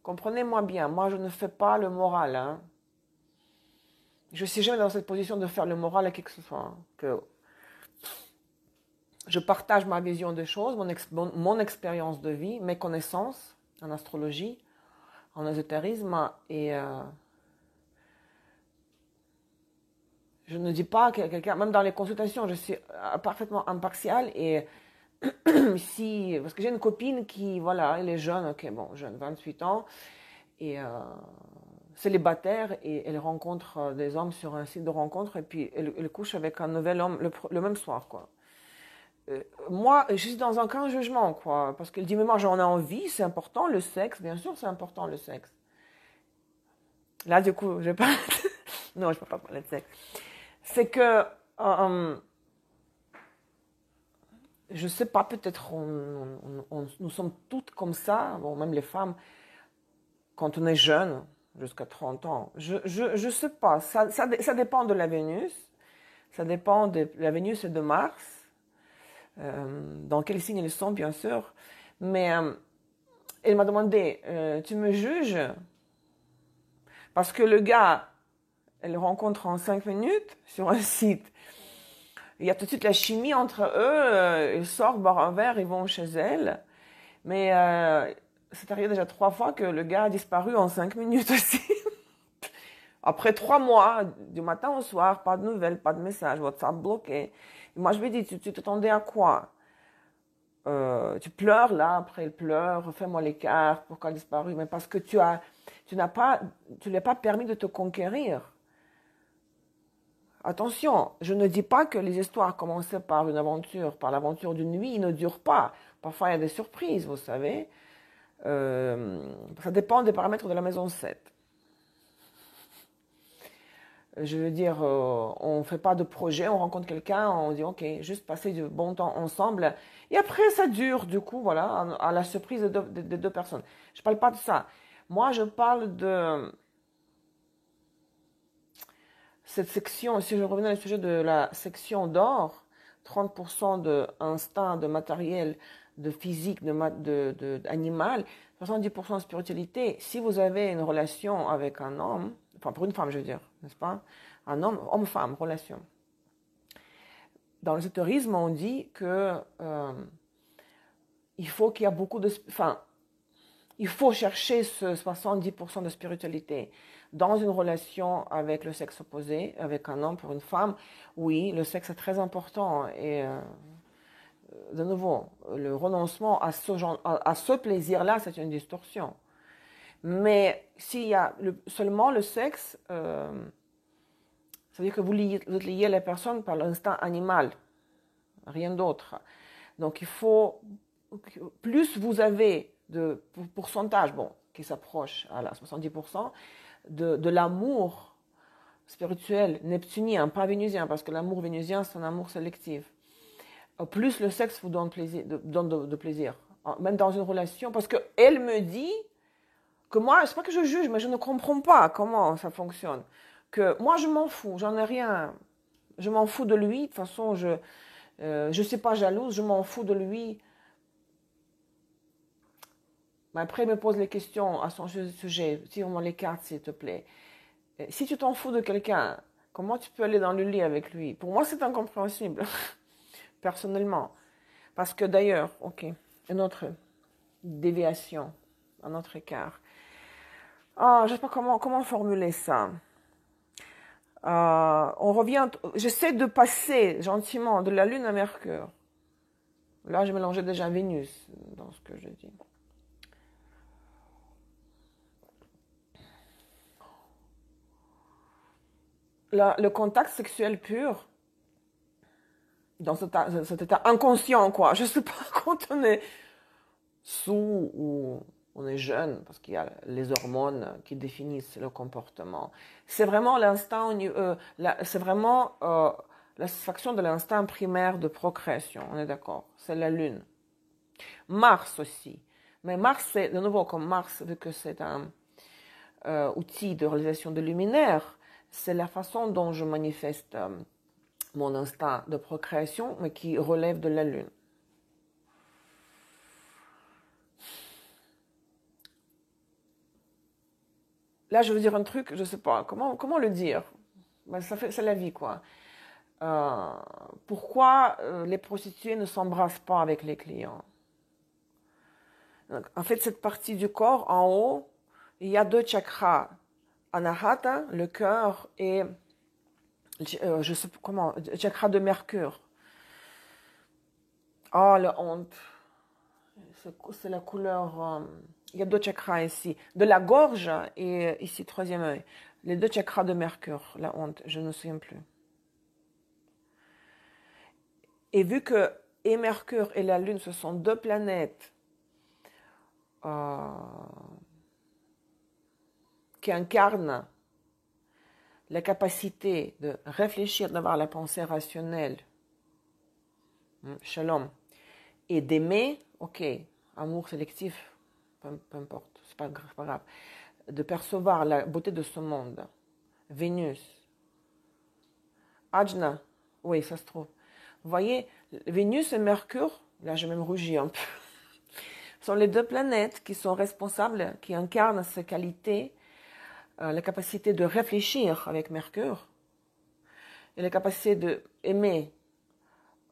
Comprenez-moi bien, moi, je ne fais pas le moral. Hein. Je ne suis jamais dans cette position de faire le moral à qui que ce soit. Hein, que je partage ma vision des choses, mon expérience de vie, mes connaissances en astrologie, en ésotérisme, et je ne dis pas que quelqu'un, même dans les consultations, je suis parfaitement impartiale, et si, parce que j'ai une copine qui, voilà, elle est jeune, ok, bon, jeune, 28 ans, et célibataire, et elle rencontre des hommes sur un site de rencontre, et puis elle couche avec un nouvel homme le même soir, quoi. Moi, je suis dans aucun jugement, quoi. Parce qu'elle dit, mais moi, j'en ai envie, c'est important, le sexe. Bien sûr, c'est important, le sexe. Là, du coup, je pas... non, je ne peux pas parler de sexe. C'est que, je sais pas, peut-être nous sommes toutes comme ça, bon, même les femmes, quand on est jeune, jusqu'à 30 ans. Je sais pas, ça dépend de la Vénus. Ça dépend de la Vénus et de Mars. Dans quel signe ils sont, bien sûr. Mais elle m'a demandé, tu me juges? Parce que le gars, elle le rencontre en 5 minutes sur un site. Il y a tout de suite la chimie entre eux. Ils sortent boire un verre, ils vont chez elle. Mais c'est arrivé déjà 3 fois que le gars a disparu en 5 minutes aussi. Après 3 mois, du matin au soir, pas de nouvelles, pas de messages, WhatsApp bloqué. Et moi, je lui ai dit, tu t'attendais à quoi? Tu pleures là, après il pleure, fais-moi l'écart, pourquoi il a disparu? Mais parce que tu lui as pas permis de te conquérir. Attention, je ne dis pas que les histoires commencées par une aventure, par l'aventure d'une nuit, ne durent pas. Parfois il y a des surprises, vous savez. Ça dépend des paramètres de la maison 7. Je veux dire, on ne fait pas de projet, on rencontre quelqu'un, on dit ok, juste passer du bon temps ensemble. Et après, ça dure, du coup, voilà, à la surprise des deux personnes. Je ne parle pas de ça. Moi, je parle de cette section, si je revenais au sujet de la section d'or, 30% de instinct, de matériel, de physique, d'animal, 70% de spiritualité. Si vous avez une relation avec un homme, enfin pour une femme je veux dire, n'est-ce pas? Un homme, homme-femme, relation. Dans l'ésotérisme, on dit que il faut qu'il y a beaucoup de... Enfin, il faut chercher ce 70% de spiritualité dans une relation avec le sexe opposé, avec un homme pour une femme. Oui, le sexe est très important et de nouveau, le renoncement à ce plaisir-là, c'est une distorsion. Mais s'il y a seulement le sexe, ça veut dire que vous êtes lié à la personne par l'instinct animal, rien d'autre. Donc il faut, plus vous avez de pourcentage, bon, qui s'approche à la 70%, de l'amour spirituel neptunien, pas vénusien, parce que l'amour vénusien, c'est un amour sélectif. Plus le sexe vous donne de plaisir, même dans une relation, parce qu'elle me dit que moi, c'est pas que je juge, mais je ne comprends pas comment ça fonctionne. Que moi, je m'en fous, j'en ai rien. Je m'en fous de lui, de toute façon, je suis pas jalouse, je m'en fous de lui. Mais après, il me pose les questions à son sujet. Tire-moi les cartes, s'il te plaît. Si tu t'en fous de quelqu'un, Comment tu peux aller dans le lit avec lui? Pour moi, c'est incompréhensible, personnellement. Parce que d'ailleurs, ok, une autre déviation, un autre écart. Ah, je ne sais pas comment formuler ça. On revient, j'essaie de passer gentiment de la Lune à Mercure. Là, je mélangeais déjà Vénus dans ce que je dis. Le contact sexuel pur, dans cet état inconscient, quoi. Je ne sais pas quand on est sous ou on est jeune, parce qu'il y a les hormones qui définissent le comportement. C'est vraiment l'instinct, c'est vraiment la satisfaction de l'instinct primaire de procréation, on est d'accord. C'est la Lune. Mars aussi. Mais Mars, c'est de nouveau comme Mars, vu que c'est un outil de réalisation de luminaire, c'est la façon dont je manifeste mon instinct de procréation, mais qui relève de la Lune. Là, je veux dire un truc, je ne sais pas, comment le dire? Ben, c'est la vie, quoi. Pourquoi les prostituées ne s'embrassent pas avec les clients? Donc, en fait, cette partie du corps, en haut, il y a 2 chakras. Anahata, le cœur, et je sais pas comment, chakra de Mercure. Oh, le honte. C'est la couleur. Il y a 2 chakras ici. De la gorge et ici, 3e œil. Les 2 chakras de Mercure, la honte, je ne me souviens plus. Et vu que et Mercure et la Lune, ce sont 2 planètes qui incarnent la capacité de réfléchir, d'avoir la pensée rationnelle, shalom, et d'aimer, ok, amour sélectif, peu importe, c'est pas grave, de percevoir la beauté de ce monde. Vénus, Ajna, oui, ça se trouve. Vous voyez, Vénus et Mercure, là je vais même rougir un peu, sont les 2 planètes qui sont responsables, qui incarnent ces qualités, la capacité de réfléchir avec Mercure, et la capacité d'aimer,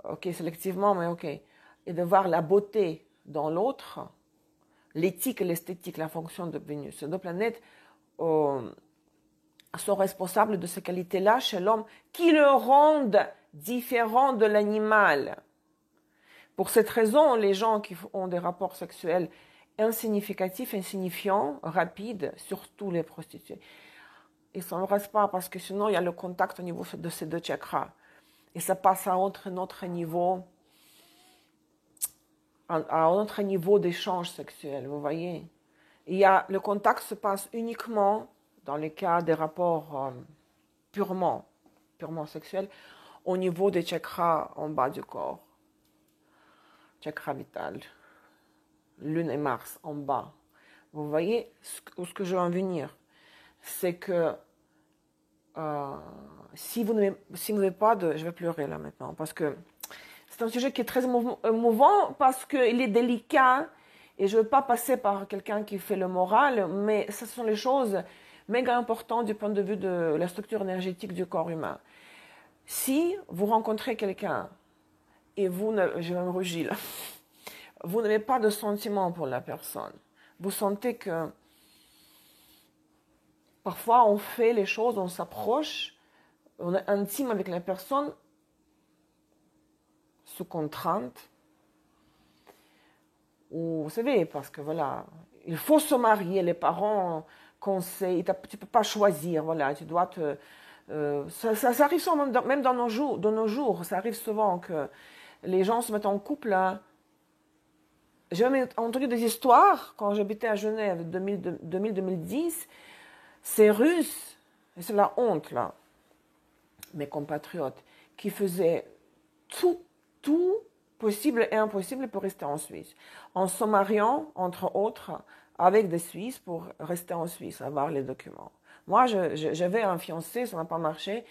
ok, sélectivement, mais ok, et de voir la beauté dans l'autre, l'éthique et l'esthétique, la fonction de Vénus. Ces 2 planètes sont responsables de ces qualités-là chez l'homme qui le rendent différent de l'animal. Pour cette raison, les gens qui ont des rapports sexuels insignificatifs, insignifiants, rapides, surtout les prostituées, ils ne s'embrassent pas parce que sinon il y a le contact au niveau de ces 2 chakras. Et ça passe à un autre niveau, à un autre niveau d'échange sexuel, vous voyez. Le contact se passe uniquement dans les cas des rapports purement sexuels au niveau des chakras en bas du corps. Chakra vital, Lune et Mars en bas. Vous voyez ce que je veux en venir, c'est que si vous n'avez pas de... Je vais pleurer là maintenant, parce que c'est un sujet qui est très émouvant, parce qu'il est délicat, et je ne veux pas passer par quelqu'un qui fait le moral, mais ce sont les choses méga importantes du point de vue de la structure énergétique du corps humain. Si vous rencontrez quelqu'un, et je vais me rougir là, vous n'avez pas de sentiment pour la personne, vous sentez que parfois on fait les choses, on s'approche, on est intime avec la personne sous contrainte, ou vous savez, parce que voilà, il faut se marier, les parents conseillent, tu ne peux pas choisir, voilà, tu dois te... ça arrive souvent, même dans nos jours, ça arrive souvent que les gens se mettent en couple. Hein. J'ai même entendu des histoires, quand j'habitais à Genève, 2000-2010, ces Russes, et c'est la honte là, mes compatriotes, qui faisaient tout possible et impossible pour rester en Suisse, en se mariant, entre autres, avec des Suisses pour rester en Suisse, avoir les documents. Moi, j'avais un fiancé, ça n'a pas marché,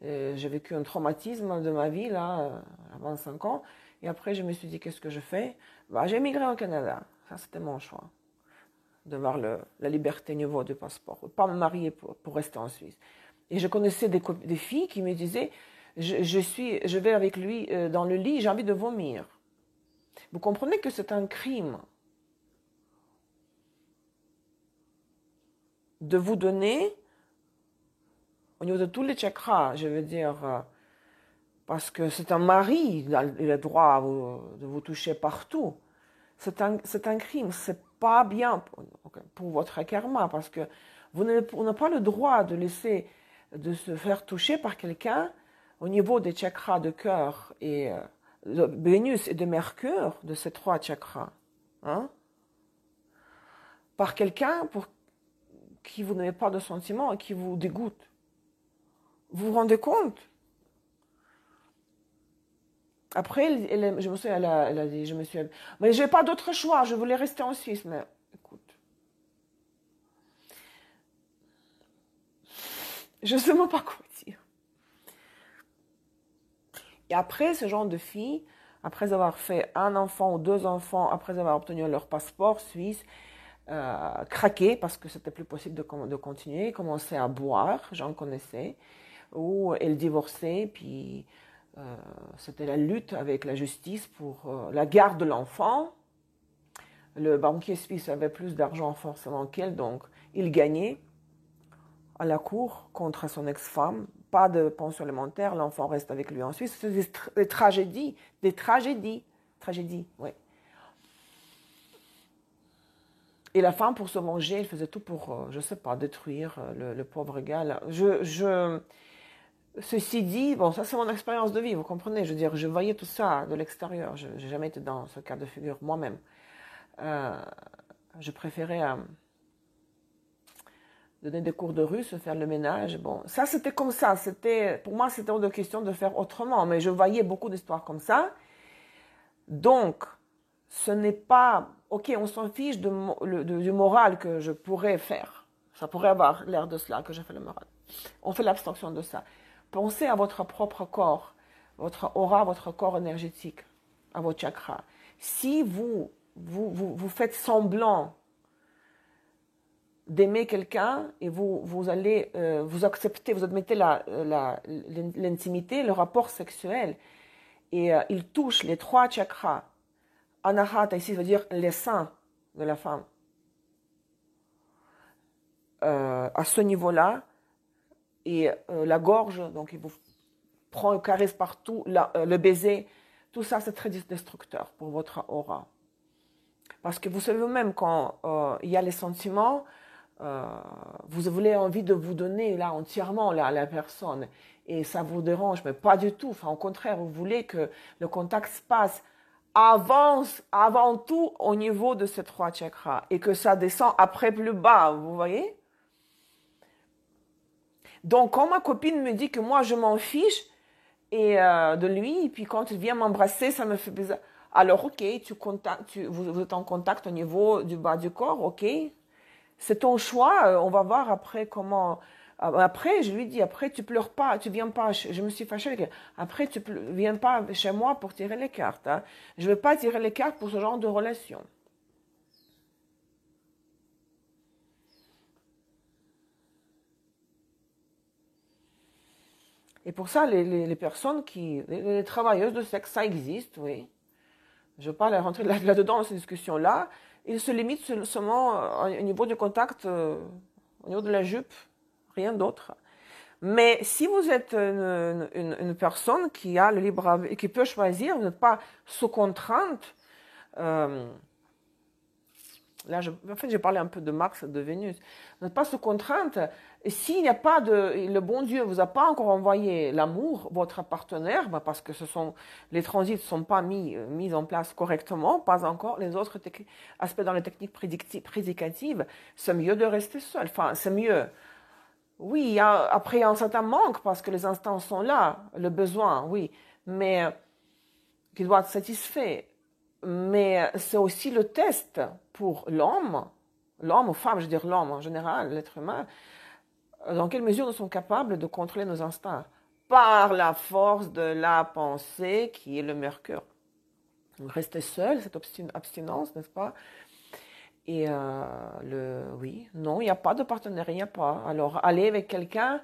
j'ai vécu un traumatisme de ma vie, là, à 25 ans, et après, je me suis dit, qu'est-ce que je fais? J'ai émigré au Canada, ça c'était mon choix, de voir la liberté au niveau du passeport, pas me marier pour rester en Suisse. Et je connaissais des filles qui me disaient, je vais avec lui dans le lit, j'ai envie de vomir. Vous comprenez que c'est un crime de vous donner, au niveau de tous les chakras, je veux dire, parce que c'est un mari, il a le droit de vous toucher partout. C'est un crime, c'est pas bien pour votre karma, parce que vous n'avez pas le droit de de se faire toucher par quelqu'un au niveau des chakras de cœur et de Vénus et de Mercure, de ces 3 chakras, hein, par quelqu'un pour qui vous n'avez pas de sentiments et qui vous dégoûte. Vous vous rendez compte? Après, je me souviens, elle a dit, mais j'ai pas d'autre choix, je voulais rester en Suisse, mais écoute, je sais même pas quoi dire. Et après, ce genre de filles, après avoir fait un enfant ou 2 enfants, après avoir obtenu leur passeport suisse, craquer parce que c'était plus possible de continuer, commencer à boire, j'en connaissais, ou elle divorçait, puis c'était la lutte avec la justice pour la garde de l'enfant. Le banquier suisse avait plus d'argent forcément qu'elle, donc il gagnait à la cour contre son ex-femme. Pas de pension alimentaire, l'enfant reste avec lui en Suisse. C'est des tragédies, oui. Et la femme, pour se venger, elle faisait tout pour, je ne sais pas, détruire le pauvre gars. Ceci dit, bon, ça c'est mon expérience de vie, vous comprenez? Je veux dire, je voyais tout ça de l'extérieur. Je n'ai jamais été dans ce cas de figure moi-même. Je préférais donner des cours de russe, faire le ménage. Bon, ça c'était comme ça. Pour moi, c'était hors de question de faire autrement. Mais je voyais beaucoup d'histoires comme ça. Donc, ce n'est pas... Ok, on s'en fiche du moral que je pourrais faire. Ça pourrait avoir l'air de cela, que j'ai fait le moral. On fait l'abstraction de ça. Pensez à votre propre corps, votre aura, votre corps énergétique, à votre chakra. Si vous faites semblant d'aimer quelqu'un et vous allez vous accepter, vous admettez l'intimité, le rapport sexuel, et il touche les 3 chakras. Anahata, ici, veut dire les seins de la femme. À ce niveau-là, et la gorge, donc il vous prend, caresse partout, le baiser, tout ça c'est très destructeur pour votre aura. Parce que vous savez vous-même, quand il y a les sentiments, vous avez envie de vous donner là entièrement à la personne et ça vous dérange, mais pas du tout. Enfin, au contraire, vous voulez que le contact se passe avant tout au niveau de ces 3 chakras et que ça descend après plus bas, vous voyez? Donc, quand ma copine me dit que moi, je m'en fiche de lui, et puis quand il vient m'embrasser, ça me fait bizarre. Alors, ok, vous êtes en contact au niveau du bas du corps, ok. C'est ton choix, on va voir après comment... Après, je lui dis, après, tu pleures pas, tu viens pas, je me suis fâchée avec elle. Après, viens pas chez moi pour tirer les cartes. Hein. Je ne veux pas tirer les cartes pour ce genre de relation. Et pour ça, les personnes les travailleuses de sexe, ça existe, oui. Je ne veux pas rentrer là-dedans dans ces discussions-là. Ils se limitent seulement au niveau du contact, au niveau de la jupe, rien d'autre. Mais si vous êtes une personne qui a le libre arbitre, qui peut choisir, vous n'êtes pas sous contrainte. Là, en fait, j'ai parlé un peu de Mars, de Vénus. Vous n'êtes pas sous contrainte. Et s'il n'y a pas le bon Dieu vous a pas encore envoyé l'amour, votre partenaire, parce que les transits ne sont pas mis en place correctement, pas encore. Les autres aspects dans les techniques prédicatives, c'est mieux de rester seul. Enfin, c'est mieux. Oui, après, il y a un certain manque parce que les instants sont là, le besoin, oui, mais qui doit être satisfait. Mais c'est aussi le test pour l'homme ou femme, je veux dire l'homme en général, l'être humain, dans quelle mesure nous sommes capables de contrôler nos instincts par la force de la pensée qui est le mercure. Rester seul, cette abstinence, n'est-ce pas? Et oui, non, il n'y a pas de partenariat, il n'y a pas. Alors, aller avec quelqu'un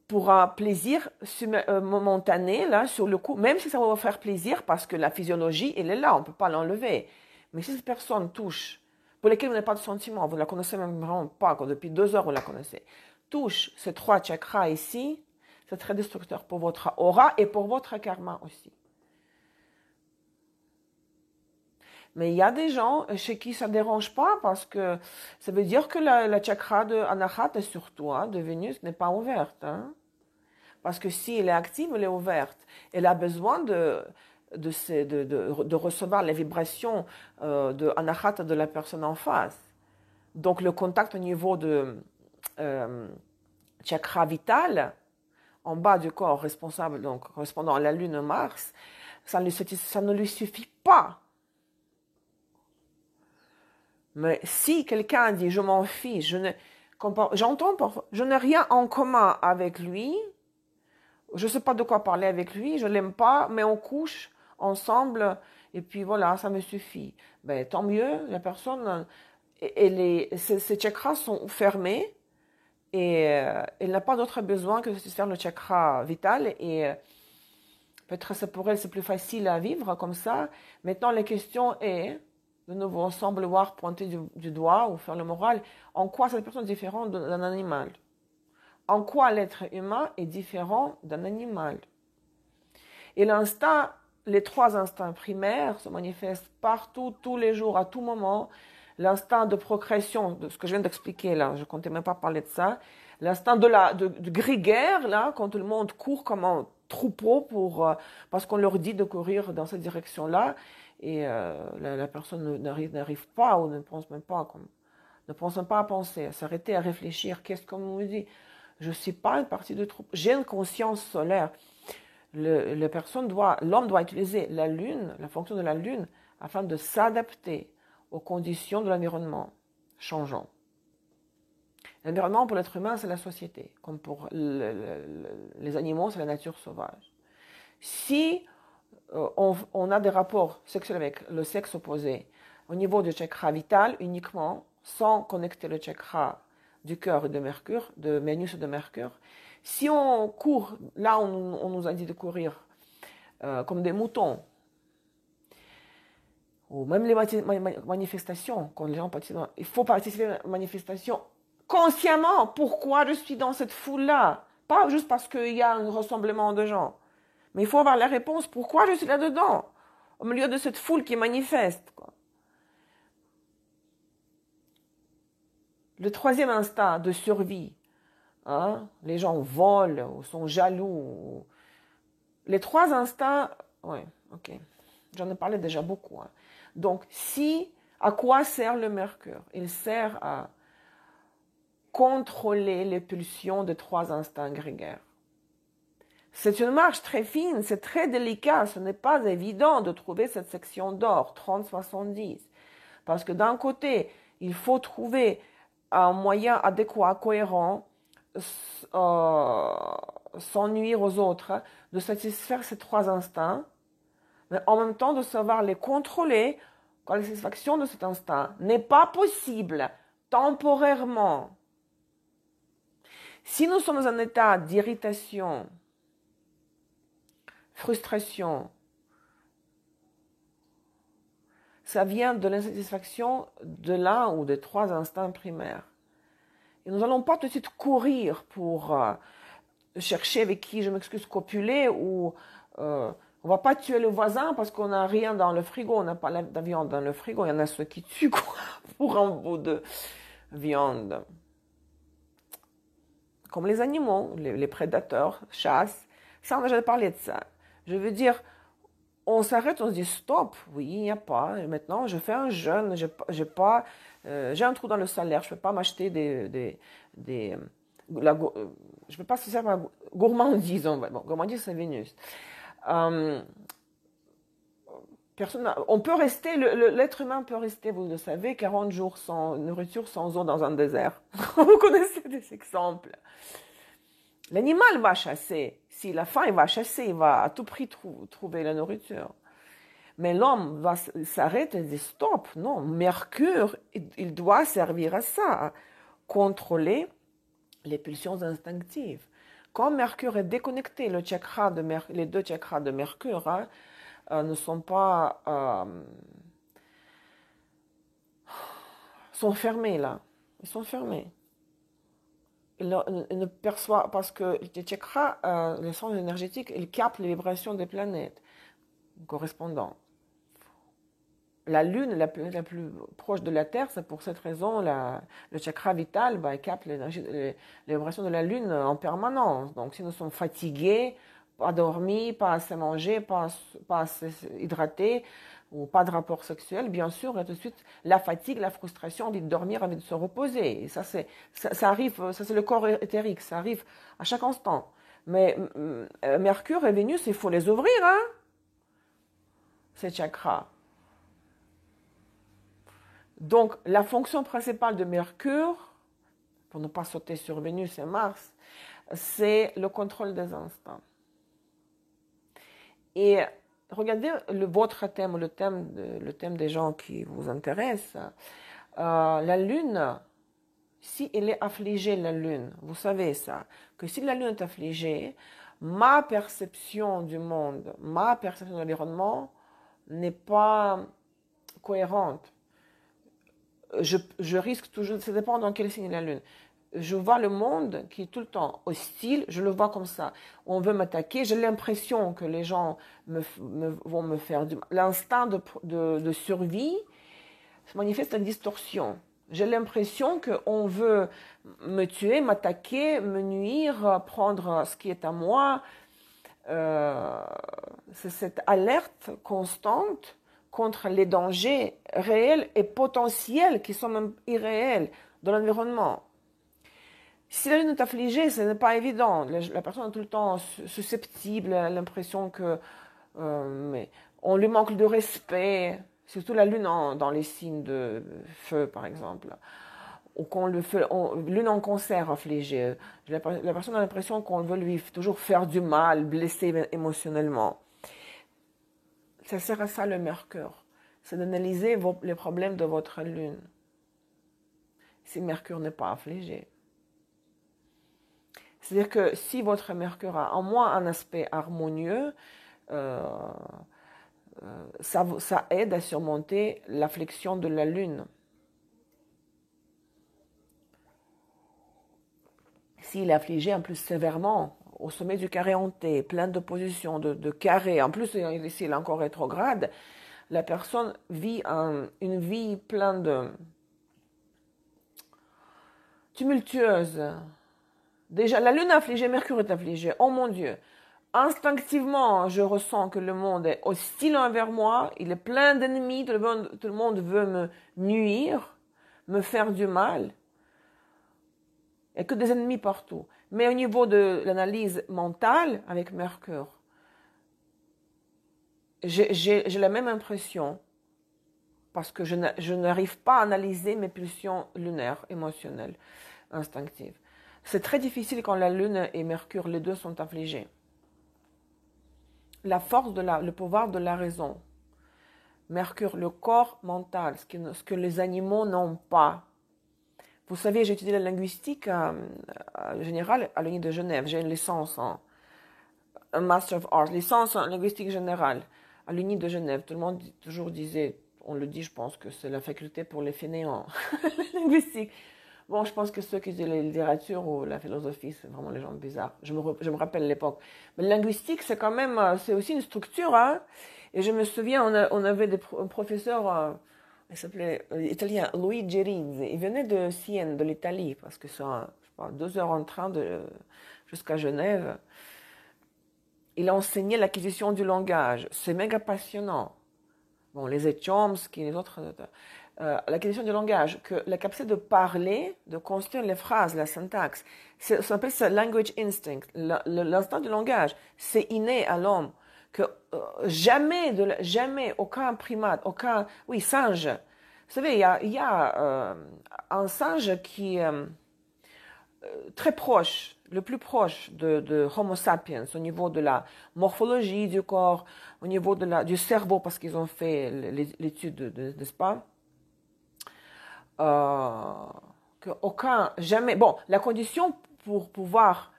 pour un plaisir momentané, là, sur le coup, même si ça va vous faire plaisir, parce que la physiologie, elle est là, on ne peut pas l'enlever. Mais si cette personne touche, pour laquelle vous n'avez pas de sentiment, vous ne la connaissez même vraiment pas, quand depuis 2 heures vous la connaissez, touche ces 3 chakras ici, c'est très destructeur pour votre aura et pour votre karma aussi. Mais il y a des gens chez qui ça ne dérange pas parce que ça veut dire que la chakra de Anahata, surtout, de Vénus, n'est pas ouverte. Hein. Parce que si elle est active, elle est ouverte. Elle a besoin de recevoir les vibrations de Anahata de la personne en face. Donc le contact au niveau de chakra vital, en bas du corps responsable, donc correspondant à la Lune Mars, ça ne lui suffit pas. Mais si quelqu'un dit je m'en fiche, j'entends parfois, je n'ai rien en commun avec lui, je ne sais pas de quoi parler avec lui, je ne l'aime pas, mais on couche ensemble et puis voilà, ça me suffit. Ben, tant mieux, la personne, ses chakras sont fermés et elle n'a pas d'autre besoin que de faire le chakra vital et peut-être pour elle c'est plus facile à vivre comme ça. Maintenant, la question est, de nouveau, sans vouloir pointer du doigt ou faire le moral, en quoi cette personne est différente d'un animal? En quoi l'être humain est différent d'un animal? Et l'instinct, les 3 instincts primaires se manifestent partout, tous les jours, à tout moment. L'instinct de progression, de ce que je viens d'expliquer là, je ne comptais même pas parler de ça. L'instinct de grégaire, là, quand tout le monde court comme un troupeau parce qu'on leur dit de courir dans cette direction-là. Et la personne n'arrive pas ou ne pense même pas, ne pense même pas à penser, à s'arrêter, à réfléchir. Qu'est-ce qu'on me dit? Je ne suis pas une partie de troupe. J'ai une conscience solaire. L'homme doit utiliser la Lune, la fonction de la Lune, afin de s'adapter aux conditions de l'environnement changeant. L'environnement pour l'être humain, c'est la société, comme pour les animaux, c'est la nature sauvage. Si on a des rapports sexuels avec le sexe opposé au niveau du chakra vital uniquement, sans connecter le chakra du cœur et de Mercure, de Vénus et de Mercure. Si on court, là on nous a dit de courir comme des moutons, ou même les manifestations, quand les gens participent, il faut participer à une manifestation consciemment. Pourquoi je suis dans cette foule-là? Pas juste parce qu'il y a un rassemblement de gens. Mais il faut avoir la réponse, pourquoi je suis là-dedans, au milieu de cette foule qui manifeste, quoi. Le 3e instinct de survie, hein, les gens volent ou sont jaloux. Les 3 instincts, oui, ok, j'en ai parlé déjà beaucoup. Hein. Donc, à quoi sert le Mercure? Il sert à contrôler les pulsions des 3 instincts grégaires. C'est une marche très fine, c'est très délicat, ce n'est pas évident de trouver cette section d'or, 30-70. Parce que d'un côté, il faut trouver un moyen adéquat, cohérent, sans nuire aux autres, de satisfaire ces 3 instincts, mais en même temps de savoir les contrôler quand la satisfaction de cet instinct n'est pas possible temporairement. Si nous sommes dans un état d'irritation, frustration, ça vient de l'insatisfaction de l'un ou des 3 instincts primaires. Et nous n'allons pas tout de suite courir pour chercher avec qui, je m'excuse, copuler ou on va pas tuer le voisin parce qu'on n'a rien dans le frigo, on n'a pas de viande dans le frigo. Il y en a ceux qui tuent quoi, pour un bout de viande. Comme les animaux, les prédateurs chassent. Ça, on a déjà parlé de ça. Je veux dire, on s'arrête, on se dit stop, oui, il n'y a pas. Et maintenant, je fais un jeûne, j'ai un trou dans le salaire, je ne peux pas m'acheter je ne peux pas se servir gourmandise. Bon, gourmandise, c'est Vénus. On peut rester, l'être humain peut rester, vous le savez, 40 jours sans nourriture, sans eau dans un désert. Vous connaissez des exemples. L'animal va chasser. S'il a faim, il va chasser, il va à tout prix trouver la nourriture. Mais l'homme va s'arrêter et dire stop, non, Mercure, il doit servir à ça, à contrôler les pulsions instinctives. Quand Mercure est déconnecté, les deux chakras de Mercure ne sont pas... sont fermés là. Ils sont fermés. Ils ne perçoivent, parce que les chakras, les centres énergétiques, ils captent les vibrations des planètes correspondantes. La Lune, la plus proche de la Terre, c'est pour cette raison, le chakra vital, il capte les vibrations de la Lune en permanence. Donc, si nous sommes fatigués, pas dormis, pas assez mangé, pas assez hydraté, ou pas de rapport sexuel, bien sûr, il y a tout de suite la fatigue, la frustration, envie de dormir, envie de se reposer. Et ça arrive, ça c'est le corps éthérique, ça arrive à chaque instant. Mais Mercure et Vénus, il faut les ouvrir, hein, ces chakras. Donc, la fonction principale de Mercure, pour ne pas sauter sur Vénus et Mars, c'est le contrôle des instants. Et regardez votre thème, le thème des gens qui vous intéressent. La Lune, si elle est affligée, la Lune, vous savez ça, que si la Lune est affligée, ma perception du monde, ma perception de l'environnement n'est pas cohérente. Je risque toujours, ça dépend dans quel signe la Lune. Je vois le monde qui est tout le temps hostile, je le vois comme ça. On veut m'attaquer, j'ai l'impression que les gens vont me faire du mal. L'instinct de survie se manifeste en distorsion. J'ai l'impression qu'on veut me tuer, m'attaquer, me nuire, prendre ce qui est à moi. C'est cette alerte constante contre les dangers réels et potentiels qui sont même irréels dans l'environnement. Si la Lune est affligée, ce n'est pas évident. La personne est tout le temps susceptible, a l'impression que mais on lui manque de respect, surtout la Lune dans les signes de feu, par exemple. Ou qu'on le fait, Lune en Cancer affligée. La personne a l'impression qu'on veut lui toujours faire du mal, blesser émotionnellement. Ça sert à ça le Mercure. C'est d'analyser les problèmes de votre Lune. Si Mercure n'est pas affligé. C'est-à-dire que si votre Mercure a en moins un aspect harmonieux, ça aide à surmonter l'affliction de la Lune. S'il est affligé en plus sévèrement, au sommet du carré hanté, plein d'oppositions, de carrés, en plus ici il est encore rétrograde, la personne vit une vie pleine de tumultueuse. Déjà, la Lune est affligée, Mercure est affligé. Oh mon Dieu! Instinctivement, je ressens que le monde est hostile envers moi, il est plein d'ennemis, tout le monde veut me nuire, me faire du mal. Il n'y a que des ennemis partout. Mais au niveau de l'analyse mentale avec Mercure, j'ai la même impression parce que je n'arrive pas à analyser mes pulsions lunaires, émotionnelles, instinctives. C'est très difficile quand la Lune et Mercure, les deux sont affligés. La force le pouvoir de la raison. Mercure, le corps mental, ce que les animaux n'ont pas. Vous savez, j'ai étudié la linguistique générale à l'Uni de Genève. J'ai une licence un Master of Arts, licence en linguistique générale à l'Uni de Genève. Tout le monde toujours disait, on le dit, je pense que c'est la faculté pour les fainéants, linguistique. Bon, je pense que ceux qui disent la littérature ou la philosophie, c'est vraiment les gens bizarres. Je me rappelle l'époque. Mais linguistique, c'est quand même, c'est aussi une structure, hein. Et je me souviens, on avait un professeur, il s'appelait italien, Louis Gerizzi. Il venait de Sienne, de l'Italie, parce que c'est, je sais pas, 2 heures en train jusqu'à Genève. Il a enseigné l'acquisition du langage. C'est méga passionnant. Bon, les Chomsky, les autres, l'acquisition du langage, que la capacité de parler, de construire les phrases, la syntaxe, ça s'appelle ça language instinct, l'instinct du langage. C'est inné à l'homme que jamais aucun primate, singe. Vous savez, il y a un singe qui est très proche, le plus proche de Homo sapiens au niveau de la morphologie du corps, au niveau du cerveau, parce qu'ils ont fait l'étude, n'est-ce pas? Jamais. Bon, la condition pour pouvoir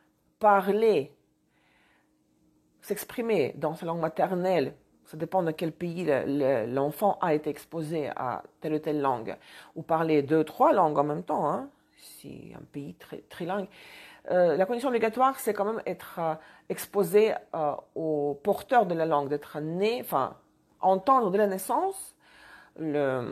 parler, s'exprimer dans sa langue maternelle, ça dépend de quel pays l'enfant a été exposé à telle ou telle langue, ou parler 2, 3 langues en même temps, hein, si un pays trilingue. La condition obligatoire, c'est quand même être exposé aux porteurs de la langue, d'être né, enfin, entendre dès la naissance un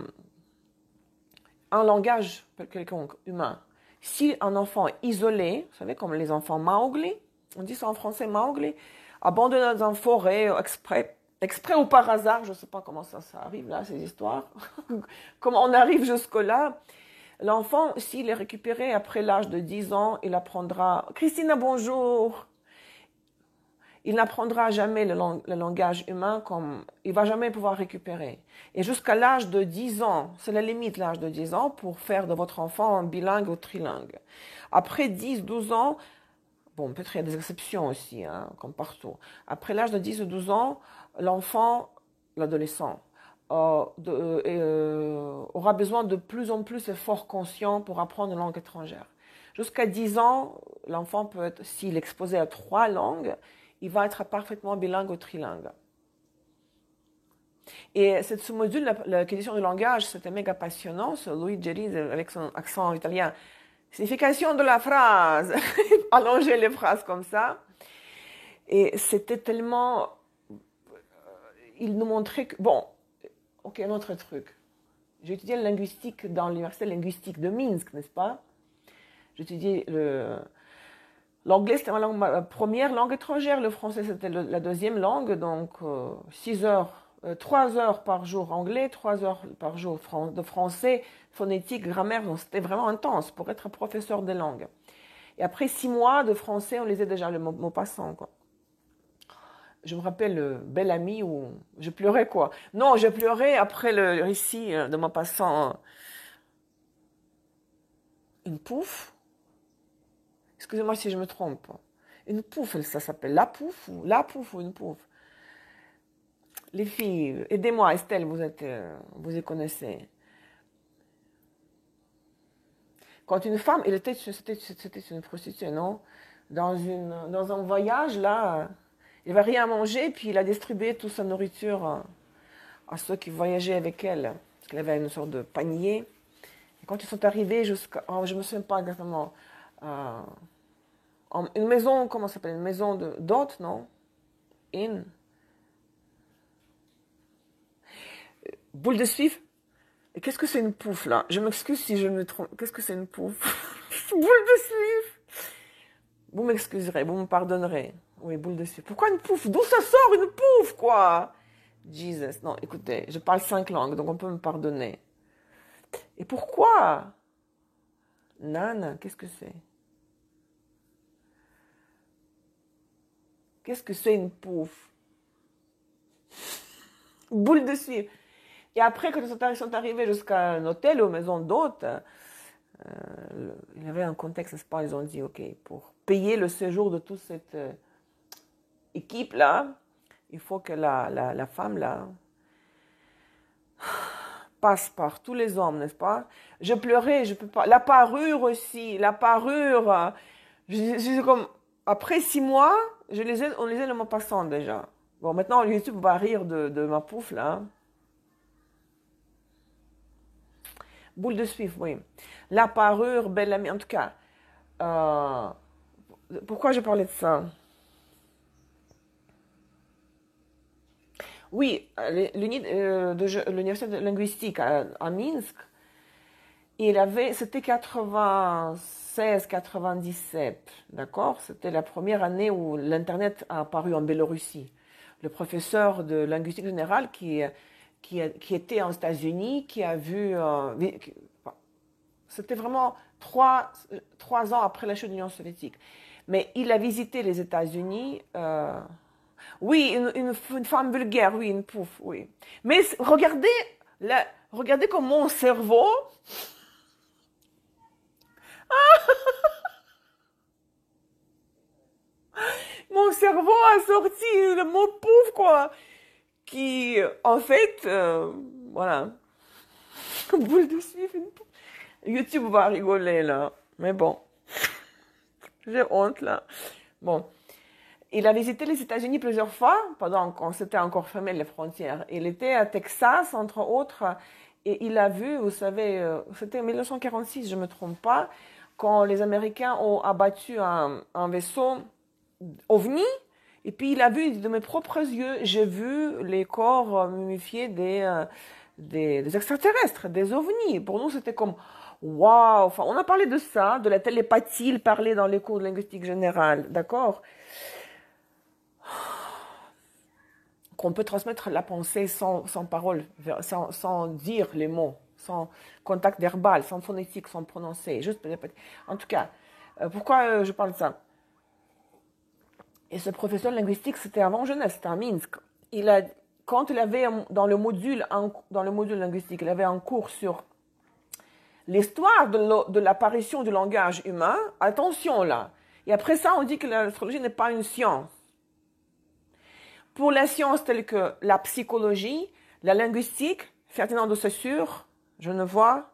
langage quelconque humain. Si un enfant isolé, vous savez, comme les enfants Mowgli, on dit ça en français Mowgli, abandonné dans une forêt exprès ou par hasard, je ne sais pas comment ça arrive là, ces histoires, comment on arrive jusque-là. L'enfant, s'il est récupéré après l'âge de 10 ans, il apprendra « Christina, bonjour !» Il n'apprendra jamais le langage humain comme il ne va jamais pouvoir récupérer. Et jusqu'à l'âge de 10 ans, c'est la limite l'âge de 10 ans pour faire de votre enfant un bilingue ou trilingue. Après 10, 12 ans, bon, peut-être il y a des exceptions aussi, hein, comme partout. Après l'âge de 10 ou 12 ans, l'enfant, l'adolescent, aura besoin de plus en plus d'efforts conscients pour apprendre une langue étrangère. Jusqu'à 10 ans, l'enfant peut être, s'il est exposé à 3 langues, il va être parfaitement bilingue ou trilingue. Et cette sous-module, l'acquisition du langage, c'était méga passionnant, ce Louis Geri avec son accent italien. Signification de la phrase, allonger les phrases comme ça. Et c'était tellement... il nous montrait que... Bon, ok, un autre truc. J'ai étudié la linguistique dans l'université linguistique de Minsk, n'est-ce pas? J'ai étudié l'anglais, c'était ma première langue étrangère. Le français, c'était la deuxième langue. Donc, 3 heures par jour anglais, 3 heures par jour de français, phonétique, grammaire. Donc, c'était vraiment intense pour être professeur de langue. Et après 6 mois de français, on lisait déjà le Maupassant, quoi. Je me rappelle le bel ami où je pleurais, quoi. Non, je pleurais après le récit de Maupassant. Une pouffe. Excusez-moi si je me trompe. Une pouffe, ça s'appelle la pouffe ou une pouffe. Les filles, aidez-moi, Estelle, vous y connaissez. Quand une femme, c'était une prostituée, non? Dans un voyage, là, il n'avait rien à manger, puis il a distribué toute sa nourriture à ceux qui voyageaient avec elle. Parce qu'elle avait une sorte de panier. Et quand ils sont arrivés jusqu'à... Oh, je ne me souviens pas exactement... une maison, comment ça s'appelle? Une maison d'hôtes, non? Boule de suif. Et qu'est-ce que c'est une pouffe, là? Je m'excuse si je me trompe. Qu'est-ce que c'est une pouffe? Boule de suif. Vous m'excuserez, vous me pardonnerez. Oui, boule de suif. Pourquoi une pouffe? D'où ça sort une pouffe, quoi? Jesus. Non, écoutez, je parle 5 langues, donc on peut me pardonner. Et pourquoi? Nana, qu'est-ce que c'est? Qu'est-ce que c'est une pouffe? Boule de suif. Et après, quand ils sont arrivés jusqu'à un hôtel ou une maison d'hôtes, il y avait un contexte, n'est-ce pas? Ils ont dit, OK, pour payer le séjour de toute cette équipe-là, il faut que la femme, là, passe par tous les hommes, n'est-ce pas? Je pleurais, je peux pas. La parure aussi, la parure. Comme, après 6 mois, on lisait le Maupassant déjà. Bon, maintenant, YouTube va rire de ma pouffe, là. Boule de suif, oui. La parure, belle amie, en tout cas. Pourquoi je parlais de ça? Oui, l'université de linguistique à Minsk, c'était 96-97, d'accord? C'était la première année où l'Internet a apparu en Biélorussie. Le professeur de linguistique générale qui était aux États-Unis, qui a vu... c'était vraiment 3 ans après la chute de l'Union soviétique. Mais il a visité les États-Unis... oui, une femme vulgaire, oui, une pouffe, oui. Mais regardez comme mon cerveau... Mon cerveau a sorti le mot pouffe, quoi. Qui, en fait, voilà. Boule de suif, une pouffe. YouTube va rigoler, là. Mais bon. J'ai honte, là. Bon. Il a visité les États-Unis plusieurs fois, pendant qu'on s'était encore fermé les frontières. Il était à Texas, entre autres, et il a vu, vous savez, c'était en 1946, je ne me trompe pas, quand les Américains ont abattu un vaisseau OVNI, et puis il a vu de mes propres yeux, j'ai vu les corps mumifiés des extraterrestres, des OVNI. Pour nous, c'était comme, waouh, enfin, on a parlé de ça, de la télépathie, il parlait dans les cours de linguistique générale, d'accord? Qu'on peut transmettre la pensée sans parole, sans dire les mots, sans contact verbal, sans phonétique, sans prononcer. Juste, en tout cas, pourquoi je parle de ça? Et ce professeur linguistique, c'était avant Genève, c'était à Minsk. Quand il avait dans le module linguistique, il avait un cours sur l'histoire de l'apparition du langage humain. Attention là. Et après ça, on dit que l'astrologie n'est pas une science. Pour les sciences telles que la psychologie, la linguistique, Ferdinand de Saussure, je ne vois,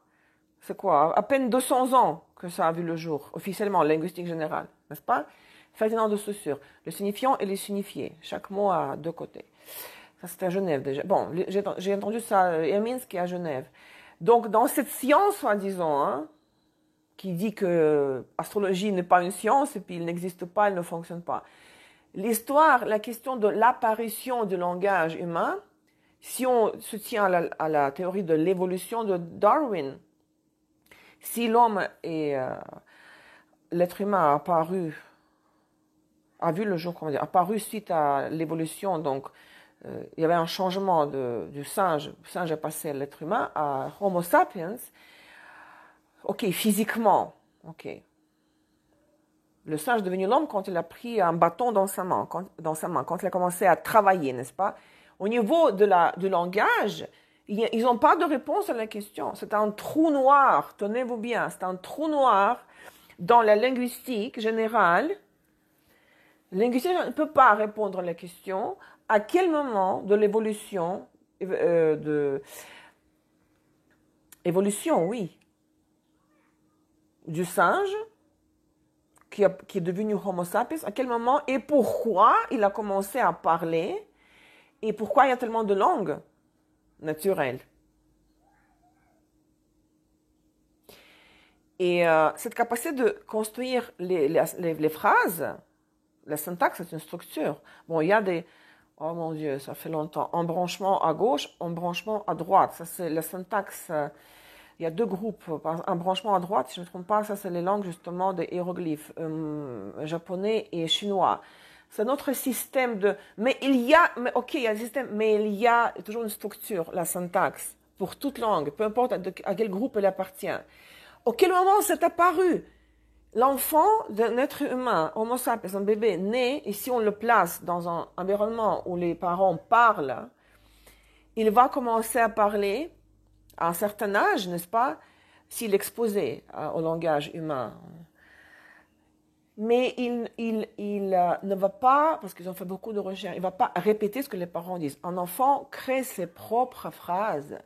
c'est quoi, à peine 200 ans que ça a vu le jour, officiellement, linguistique générale, n'est-ce pas? Ferdinand de Saussure, le signifiant et le signifié, chaque mot a deux côtés. Ça, c'était à Genève déjà. Bon, j'ai entendu ça à Minsk et à Genève. Donc, dans cette science, soi-disant, hein, qui dit que l'astrologie n'est pas une science et puis il n'existe pas, elle ne fonctionne pas. L'histoire, la question de l'apparition du langage humain, si on se tient à la théorie de l'évolution de Darwin, si l'homme et l'être humain a vu le jour, comment dire, apparu suite à l'évolution, donc il y avait un changement du singe, le singe est passé à l'être humain, à Homo sapiens, ok, physiquement, ok. Le singe est devenu l'homme quand il a pris un bâton dans sa main, quand il a commencé à travailler, n'est-ce pas? Au niveau du langage, ils n'ont pas de réponse à la question. C'est un trou noir, tenez-vous bien, c'est un trou noir dans la linguistique générale. La linguistique ne peut pas répondre à la question à quel moment de l'évolution, évolution, oui, du singe, qui est devenu Homo sapiens, à quel moment et pourquoi il a commencé à parler et pourquoi il y a tellement de langues naturelles. Et cette capacité de construire les phrases, la syntaxe, c'est une structure. Bon, il y a oh mon Dieu, ça fait longtemps, embranchement à gauche, embranchement à droite. Ça, c'est la syntaxe. Il y a deux groupes. Un branchement à droite, si je ne me trompe pas, ça c'est les langues justement des hiéroglyphes, japonais et chinois. C'est notre système de... Mais il y a... Mais ok, il y a un système, mais il y a toujours une structure, la syntaxe, pour toute langue, peu importe à quel groupe elle appartient. À quel moment c'est apparu? L'enfant d'un être humain, Homo sapiens, un bébé né, et si on le place dans un environnement où les parents parlent, il va commencer à parler à un certain âge, n'est-ce pas, s'il est exposé au langage humain. Mais il ne va pas, parce qu'ils ont fait beaucoup de recherches, il ne va pas répéter ce que les parents disent. Un enfant crée ses propres phrases,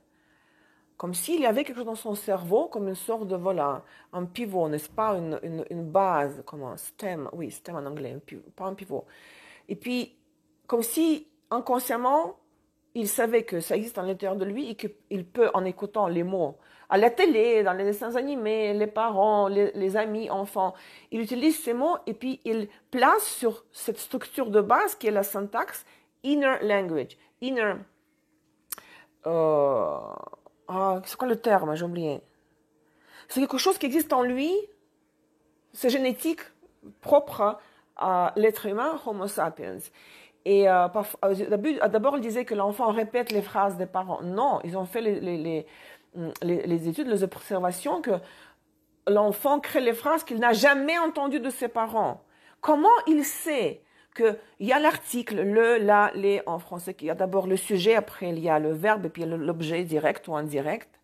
comme s'il y avait quelque chose dans son cerveau, comme une sorte de, voilà, un pivot, n'est-ce pas, une base, comme un stem, oui, stem en anglais, pas un pivot. Et puis, comme si, inconsciemment, il savait que ça existe à l'intérieur de lui et qu'il peut, en écoutant les mots, à la télé, dans les dessins animés, les parents, les amis, enfants, il utilise ces mots et puis il place sur cette structure de base qui est la syntaxe inner language. Inner, c'est quoi le terme? J'ai oublié. C'est quelque chose qui existe en lui, c'est génétique, propre à l'être humain, Homo sapiens. Et d'abord, il disait que l'enfant répète les phrases des parents. Non, ils ont fait les études, les observations que l'enfant crée les phrases qu'il n'a jamais entendues de ses parents. Comment il sait qu'il y a l'article, le, la, les en français, qu'il y a d'abord le sujet, après il y a le verbe et puis l'objet direct ou indirect.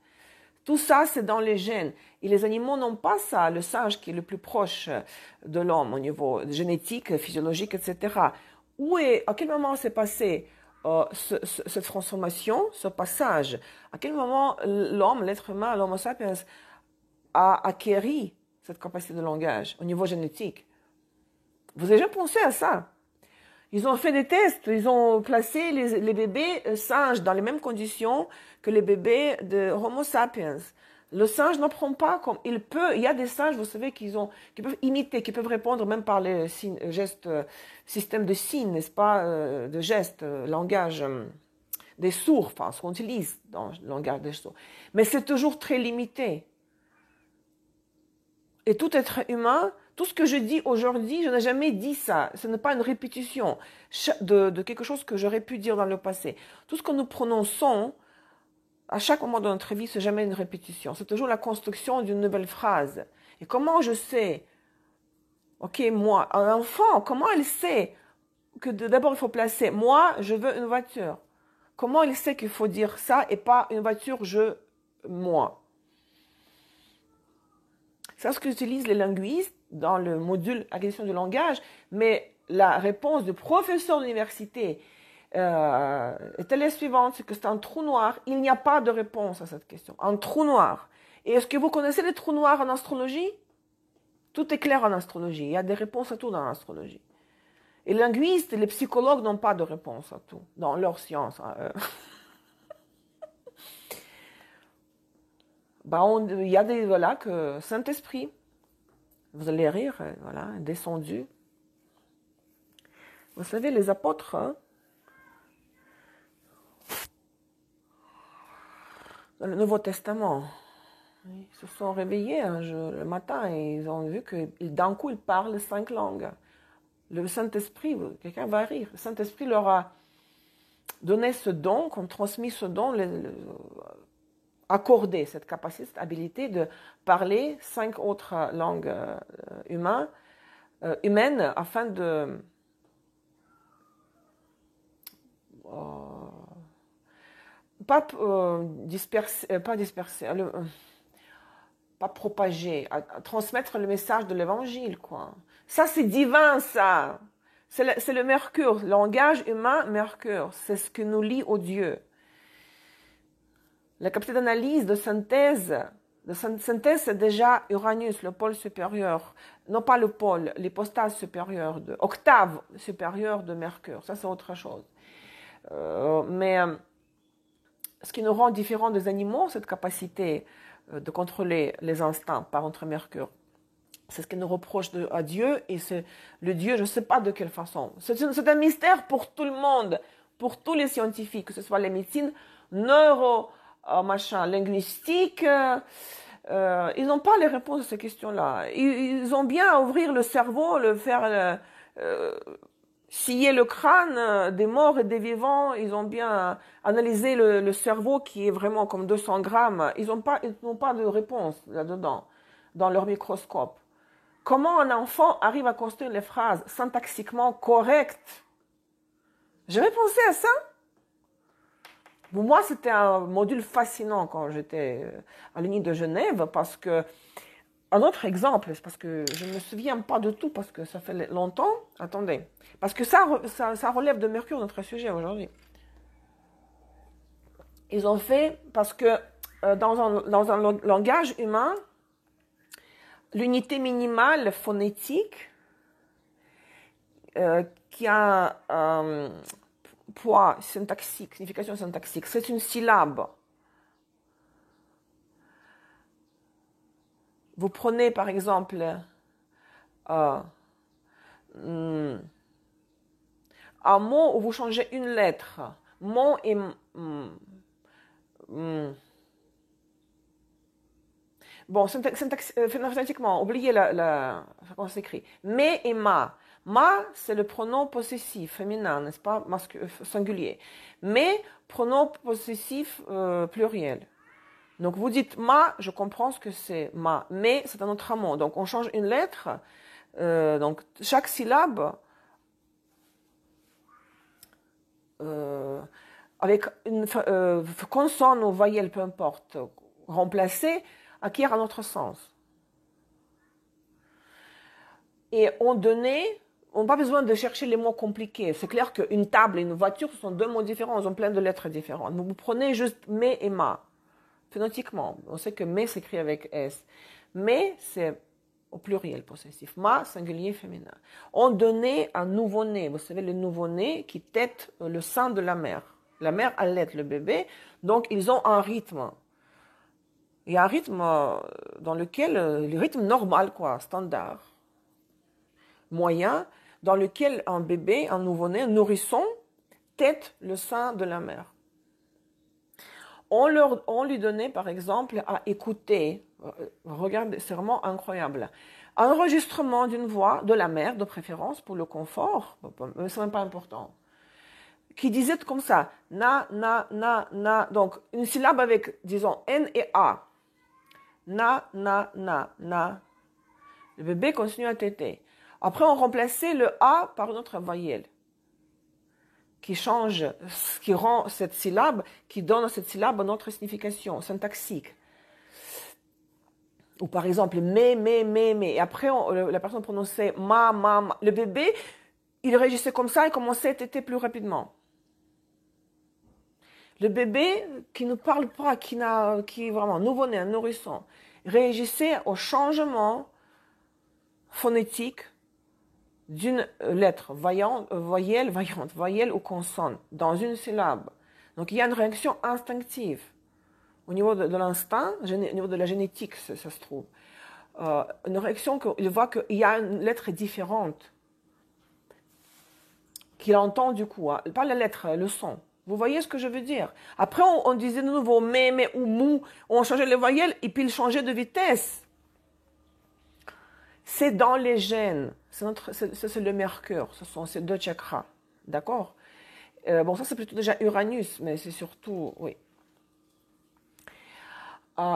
Tout ça, c'est dans les gènes. Et les animaux n'ont pas ça. Le singe, qui est le plus proche de l'homme au niveau génétique, physiologique, etc. À quel moment s'est passé cette transformation, ce passage? À quel moment l'homme, l'être humain, l'homo sapiens, a acquéri cette capacité de langage au niveau génétique? Vous avez déjà pensé à ça? Ils ont fait des tests, ils ont placé les bébés singes dans les mêmes conditions que les bébés de Homo sapiens. Le singe n'apprend pas comme il y a des singes, vous savez, qui peuvent imiter, qui peuvent répondre même par les gestes, système de signes, n'est-ce pas, de gestes, langage des sourds, enfin, ce qu'on utilise dans le langage des sourds. Mais c'est toujours très limité. Et tout être humain, tout ce que je dis aujourd'hui, je n'ai jamais dit ça. Ce n'est pas une répétition de quelque chose que j'aurais pu dire dans le passé. Tout ce que nous prononçons, à chaque moment de notre vie, c'est jamais une répétition. C'est toujours la construction d'une nouvelle phrase. Et comment je sais, ok, moi, un enfant, comment il sait que d'abord il faut placer, moi, je veux une voiture. Comment il sait qu'il faut dire ça et pas une voiture, moi. C'est ce que utilisent les linguistes dans le module acquisition du langage, mais la réponse du professeur d'université est la suivante, c'est que c'est un trou noir. Il n'y a pas de réponse à cette question. Un trou noir. Et est-ce que vous connaissez les trous noirs en astrologie? Tout est clair en astrologie. Il y a des réponses à tout dans l'astrologie. Et les linguistes et les psychologues n'ont pas de réponse à tout dans leur science. Il y a des, voilà, que Saint-Esprit, vous allez rire, voilà, descendu. Vous savez, les apôtres, hein, dans le Nouveau Testament, ils se sont réveillés le matin et ils ont vu que d'un coup, ils parlent 5 langues. Le Saint-Esprit, quelqu'un va rire, le Saint-Esprit leur a donné ce don, comme transmis ce don, accordé cette capacité, cette habilité de parler 5 autres langues humaines afin de pas propager, à transmettre le message de l'évangile, quoi. Ça, c'est divin, ça. C'est le Mercure, le langage humain, Mercure. C'est ce que nous lie au Dieu. La capacité d'analyse, de synthèse, c'est déjà Uranus, le pôle supérieur. Non pas le pôle, l'hypostase supérieure, octave supérieure de Mercure. Ça, c'est autre chose. Mais ce qui nous rend différents des animaux, cette capacité de contrôler les instincts par entre Mercure. C'est ce qui nous reproche à Dieu, et c'est le Dieu, je ne sais pas de quelle façon. C'est un mystère pour tout le monde, pour tous les scientifiques, que ce soit les médecines, linguistiques. Ils n'ont pas les réponses à ces questions-là. Ils ont bien à ouvrir le cerveau, faire scier le crâne des morts et des vivants. Ils ont bien analysé le cerveau qui est vraiment comme 200 grammes. Ils n'ont pas de réponse là-dedans, dans leur microscope. Comment un enfant arrive à construire les phrases syntaxiquement correctes? J'avais pensé à ça. Pour moi, c'était un module fascinant quand j'étais à l'Uni de Genève, parce que, un autre exemple, c'est parce que je ne me souviens pas de tout, parce que ça fait longtemps. Attendez, parce que ça relève de Mercure, notre sujet aujourd'hui. Ils ont fait, parce que dans un langage humain, l'unité minimale phonétique, qui a un poids syntaxique, signification syntaxique, c'est une syllabe. Vous prenez par exemple un mot où vous changez une lettre. Mon et bon, phonétiquement, oubliez comment c'est écrit. Mais et ma. Ma, c'est le pronom possessif féminin, n'est-ce pas, singulier. Mais, pronom possessif pluriel. Donc, vous dites ma, je comprends ce que c'est ma. Mais, c'est un autre mot. Donc, on change une lettre. Donc, chaque syllabe, avec une consonne ou voyelle, peu importe, remplacée, acquiert un autre sens. Et on n'a pas besoin de chercher les mots compliqués. C'est clair qu'une table et une voiture, ce sont deux mots différents, ils ont plein de lettres différentes. Mais vous prenez juste mais et ma. Phonétiquement, on sait que mais s'écrit avec S. Mais, c'est au pluriel possessif. Ma, singulier féminin. On donnait un nouveau-né, vous savez, le nouveau-né qui tète le sein de la mère. La mère allaite le bébé, donc ils ont un rythme. Il y a un rythme dans lequel, le rythme normal, quoi, standard, moyen, dans lequel un bébé, un nouveau-né, un nourrisson, tète le sein de la mère. On lui donnait, par exemple, à écouter, regardez, c'est vraiment incroyable, un enregistrement d'une voix de la mère, de préférence, pour le confort, mais c'est même pas important, qui disait comme ça, na, na, na, na, donc une syllabe avec, disons, N et A. Na, na, na, na. Le bébé continue à téter. Après, on remplaçait le A par une autre voyelle qui change, qui rend cette syllabe, qui donne à cette syllabe une autre signification syntaxique. Ou par exemple, mais. Et après, la personne prononçait ma. Le bébé, il réagissait comme ça et commençait à téter plus rapidement. Le bébé qui ne parle pas, qui est vraiment nouveau-né, un nourrisson, réagissait au changement phonétique d'une lettre, voyelle ou consonne, dans une syllabe. Donc il y a une réaction instinctive. Au niveau de l'instinct, au niveau de la génétique, ça se trouve. Une réaction qu'il voit qu'il y a une lettre différente, qu'il entend du coup, hein, pas la lettre, le son. Vous voyez ce que je veux dire? Après, on disait de nouveau mais ou mou, on changeait les voyelles et puis il changeait de vitesse. C'est dans les gènes, c'est le mercure, ce sont ces deux chakras, d'accord? Bon, ça c'est plutôt déjà Uranus, mais c'est surtout, oui.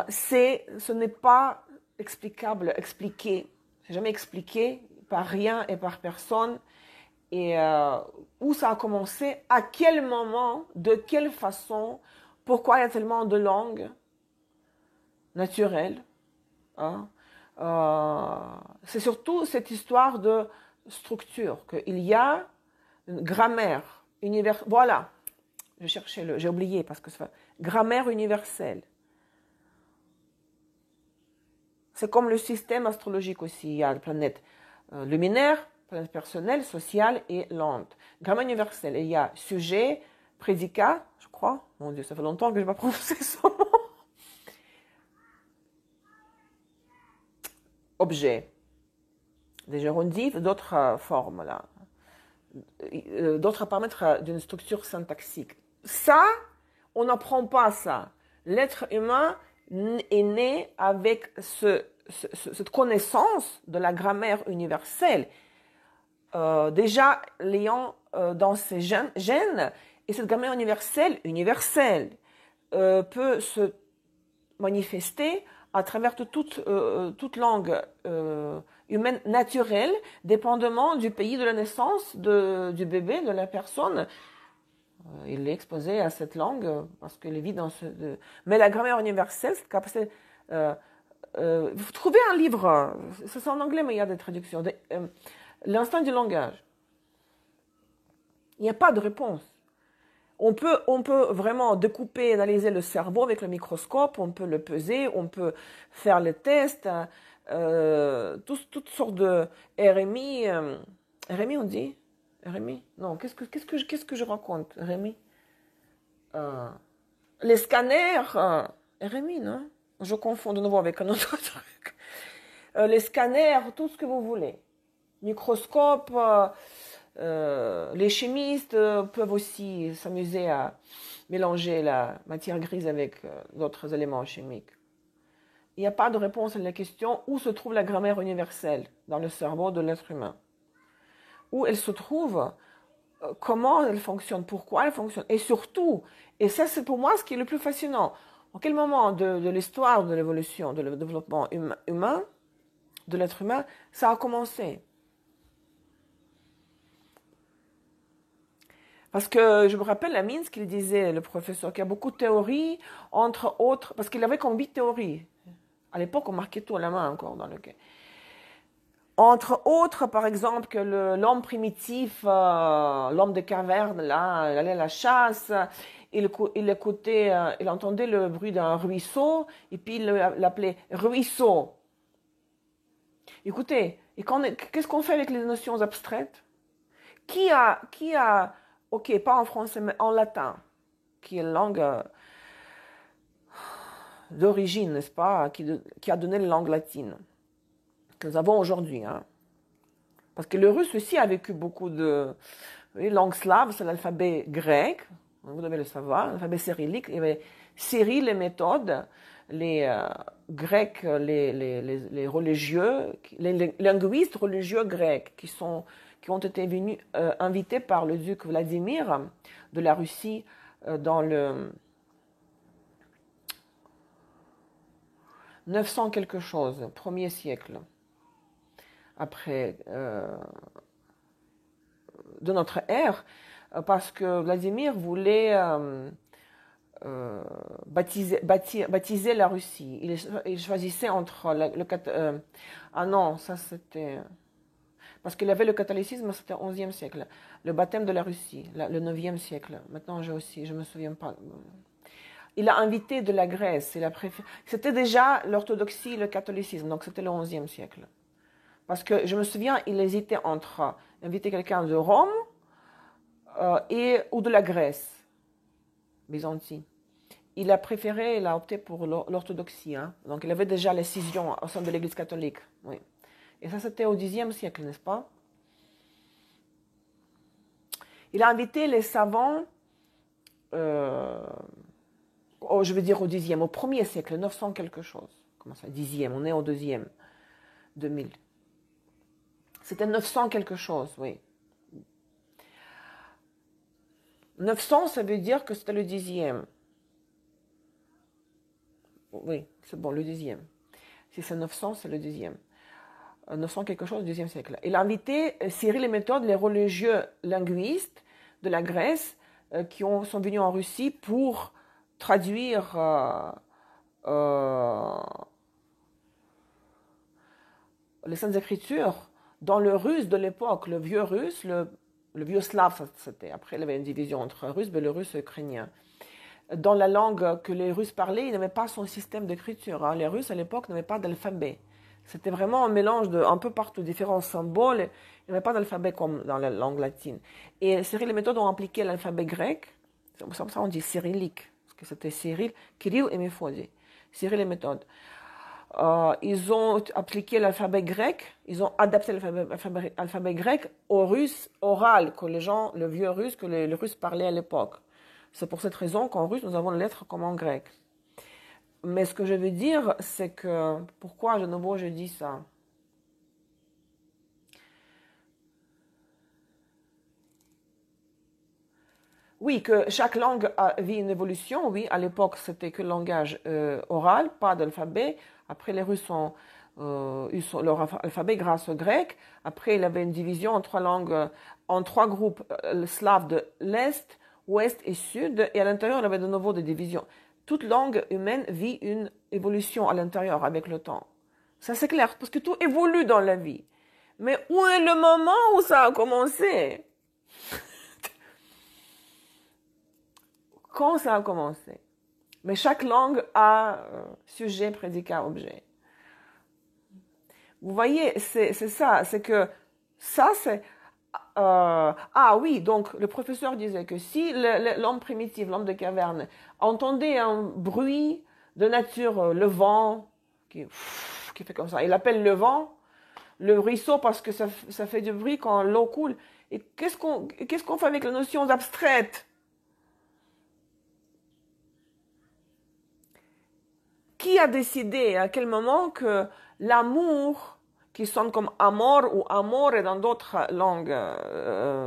Ce n'est pas expliqué, c'est jamais expliqué par rien et par personne. Et où ça a commencé, à quel moment, de quelle façon, pourquoi il y a tellement de langues naturelles. Hein? C'est surtout cette histoire de structure, qu'il y a une grammaire universelle. Voilà, je cherchais j'ai oublié parce que c'est grammaire universelle. C'est comme le système astrologique aussi, il y a la planète luminaire, personnel, social et lente. Grammaire universelle, il y a sujet, prédicat, je crois. Mon Dieu, ça fait longtemps que je ne vais pas prononcer son nom. Objet. Des gérondifs, d'autres formes, là. D'autres paramètres d'une structure syntaxique. Ça, on n'apprend pas ça. L'être humain est né avec cette connaissance de la grammaire universelle. Déjà l'ayant dans ses gènes, et cette grammaire universelle peut se manifester à travers toute langue humaine naturelle, dépendamment du pays de la naissance du bébé, de la personne. Il est exposé à cette langue parce qu'il vit dans ce... Mais la grammaire universelle, cette capacité... vous trouvez un livre, c'est en anglais, mais il y a des traductions. L'instinct du langage. Il n'y a pas de réponse. On peut vraiment découper, analyser le cerveau avec le microscope, on peut le peser, on peut faire les tests, toutes sortes de RMI. RMI, on dit RMI? Non, qu'est-ce que je raconte? RMI? Les scanners, RMI, non? Je confonds de nouveau avec un autre truc. Les scanners, tout ce que vous voulez. Microscope, les chimistes peuvent aussi s'amuser à mélanger la matière grise avec d'autres éléments chimiques. Il n'y a pas de réponse à la question où se trouve la grammaire universelle dans le cerveau de l'être humain. Où elle se trouve, comment elle fonctionne, pourquoi elle fonctionne, et surtout, et ça c'est pour moi ce qui est le plus fascinant, en quel moment de l'histoire de l'évolution, de le développement humain, de l'être humain, ça a commencé. Parce que je me rappelle à Minsk, il disait, le professeur, qu'il y a beaucoup de théories, entre autres, parce qu'il avait comme 8 théories. À l'époque, on marquait tout à la main encore dans le quai. Entre autres, par exemple, que l'homme primitif, l'homme des cavernes, là, il allait à la chasse, il écoutait, il entendait le bruit d'un ruisseau, et puis il l'appelait ruisseau. Écoutez, qu'est-ce qu'on fait avec les notions abstraites? Qui a, ok, pas en français, mais en latin, qui est la langue d'origine, n'est-ce pas, qui a donné la langue latine que nous avons aujourd'hui. Hein. Parce que le russe aussi a vécu beaucoup de langues slaves, c'est l'alphabet grec, vous devez le savoir, l'alphabet cyrillique. Il y avait Cyril, les méthodes, les Grecs, les religieux, les linguistes religieux grecs qui ont été venus, invités par le duc Vladimir de la Russie dans le 900 quelque chose, 1er siècle après de notre ère, parce que Vladimir voulait baptiser la Russie. Il choisissait entre ah non, ça c'était... Parce qu'il y avait le catholicisme, c'était au XIe siècle. Le baptême de la Russie, le 9e siècle. Maintenant, je me souviens pas. Il a invité de la Grèce. C'était déjà l'orthodoxie, le catholicisme, donc c'était le 11e siècle. Parce que je me souviens, il hésitait entre inviter quelqu'un de Rome ou de la Grèce, byzantine. Il a opté pour l'orthodoxie. Hein. Donc il avait déjà les scissions au sein de l'Église catholique. Oui. Et ça, c'était au Xe siècle, n'est-ce pas? Il a invité les savants, je veux dire au Xe, au 1er siècle, 900 quelque chose. Comment ça, 10e, on est au 2e, 2000. C'était 900 quelque chose, oui. 900, ça veut dire que c'était le 10e. Oui, c'est bon, le 10e. Si c'est 900, c'est le 10e. 900 quelque chose, 2e siècle. Il a invité Cyril et Méthode, les religieux linguistes de la Grèce, qui sont venus en Russie pour traduire les Saintes Écritures dans le russe de l'époque, le vieux russe, le vieux slave, c'était. Après, il y avait une division entre russe, belorusse et ukrainien. Dans la langue que les Russes parlaient, ils n'avaient pas son système d'écriture. Hein. Les Russes, à l'époque, n'avaient pas d'alphabet. C'était vraiment un mélange de un peu partout, différents symboles. Il n'y avait pas d'alphabet comme dans la langue latine. Et Cyril et Méthode ont appliqué l'alphabet grec. C'est pour ça qu'on dit cyrillique. Parce que c'était Cyril, Kirill et Méthode. Cyril et Méthode. Ils ont appliqué l'alphabet grec. Ils ont adapté l'alphabet grec au russe oral, que les gens, le vieux russe, que les Russes parlaient à l'époque. C'est pour cette raison qu'en russe, nous avons les lettres comme en grec. Mais ce que je veux dire, c'est que... Pourquoi, de nouveau, je dis ça? Oui, que chaque langue vit une évolution. Oui, à l'époque, c'était que le langage oral, pas d'alphabet. Après, les Russes ont eu leur alphabet grâce au grec. Après, il y avait une division en 3 langues, en 3 groupes slaves de l'Est, Ouest et Sud. Et à l'intérieur, il y avait de nouveau des divisions. Toute langue humaine vit une évolution à l'intérieur avec le temps. Ça, c'est clair, parce que tout évolue dans la vie. Mais où est le moment où ça a commencé? Quand ça a commencé? Mais chaque langue a sujet, prédicat, objet. Vous voyez, c'est ça, c'est que ça, c'est... ah oui, donc le professeur disait que si l'homme primitif, l'homme de caverne, entendait un bruit de nature, le vent, qui fait comme ça, il appelle le vent, le ruisseau parce que ça fait du bruit quand l'eau coule. Et qu'est-ce qu'on fait avec les notions abstraites? Qui a décidé à quel moment que l'amour, qui sonne comme amor ou amore dans d'autres langues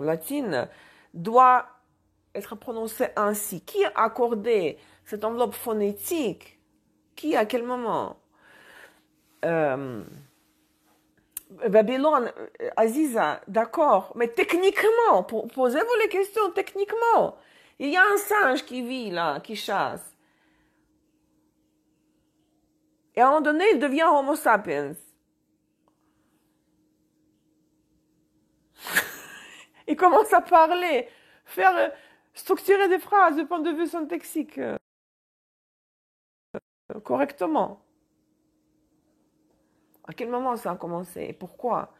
latines, doit être prononcé ainsi? Qui a accordé cette enveloppe phonétique? Qui, à quel moment? Babylone, Aziza, d'accord, mais techniquement, posez-vous les questions techniquement. Il y a un singe qui vit là, qui chasse. Et à un moment donné, il devient Homo sapiens. Il commence à parler, structurer des phrases du point de vue syntaxique correctement. À quel moment ça a commencé et pourquoi?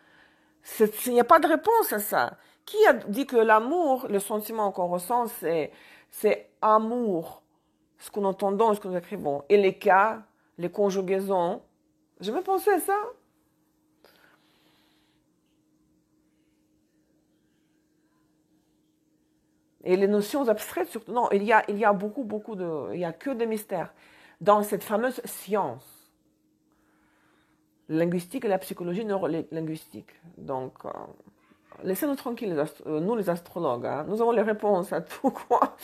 Il n'y a pas de réponse à ça. Qui a dit que l'amour, le sentiment qu'on ressent, c'est amour, ce qu'on entendons, ce que nous écrivons. Et les cas, les conjugaisons, j'ai jamais pensé à ça. Et les notions abstraites, surtout. Non, il y a beaucoup il y a que des mystères dans cette fameuse science. Linguistique et la psychologie neurolinguistique. Donc, laissez-nous tranquilles, nous les astrologues, hein. Nous avons les réponses à tout, quoi,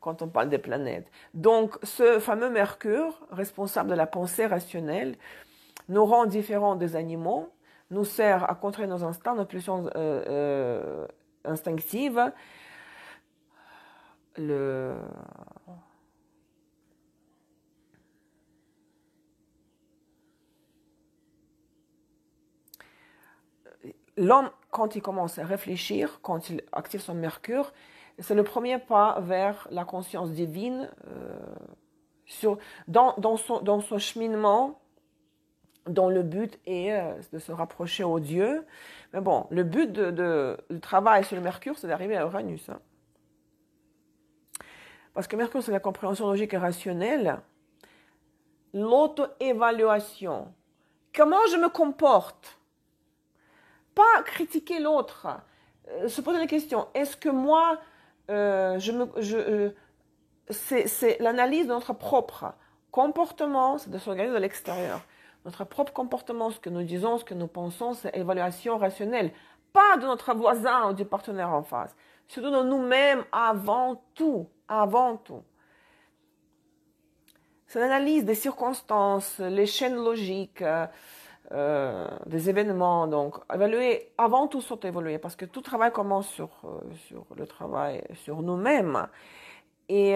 quand on parle des planètes. Donc, ce fameux Mercure, responsable de la pensée rationnelle, nous rend différents des animaux, nous sert à contrer nos instincts, nos pulsions instinctives. L'homme, quand il commence à réfléchir, quand il active son Mercure, c'est le premier pas vers la conscience divine dans son cheminement, dont le but est de se rapprocher au Dieu. Mais bon, le but du travail sur le Mercure, c'est d'arriver à Uranus. Hein. Parce que Mercure, c'est la compréhension logique et rationnelle. L'auto-évaluation. Comment je me comporte? Pas critiquer l'autre. Se poser la question, est-ce que moi, c'est l'analyse de notre propre comportement, c'est de se regarder de l'extérieur. Notre propre comportement, ce que nous disons, ce que nous pensons, c'est évaluation rationnelle. Pas de notre voisin ou du partenaire en face. Surtout de nous-mêmes avant tout. Avant tout. C'est l'analyse des circonstances, les chaînes logiques, des événements. Donc, évaluer, avant tout, s'auto-évaluer, parce que tout travail commence sur le travail, sur nous-mêmes. Et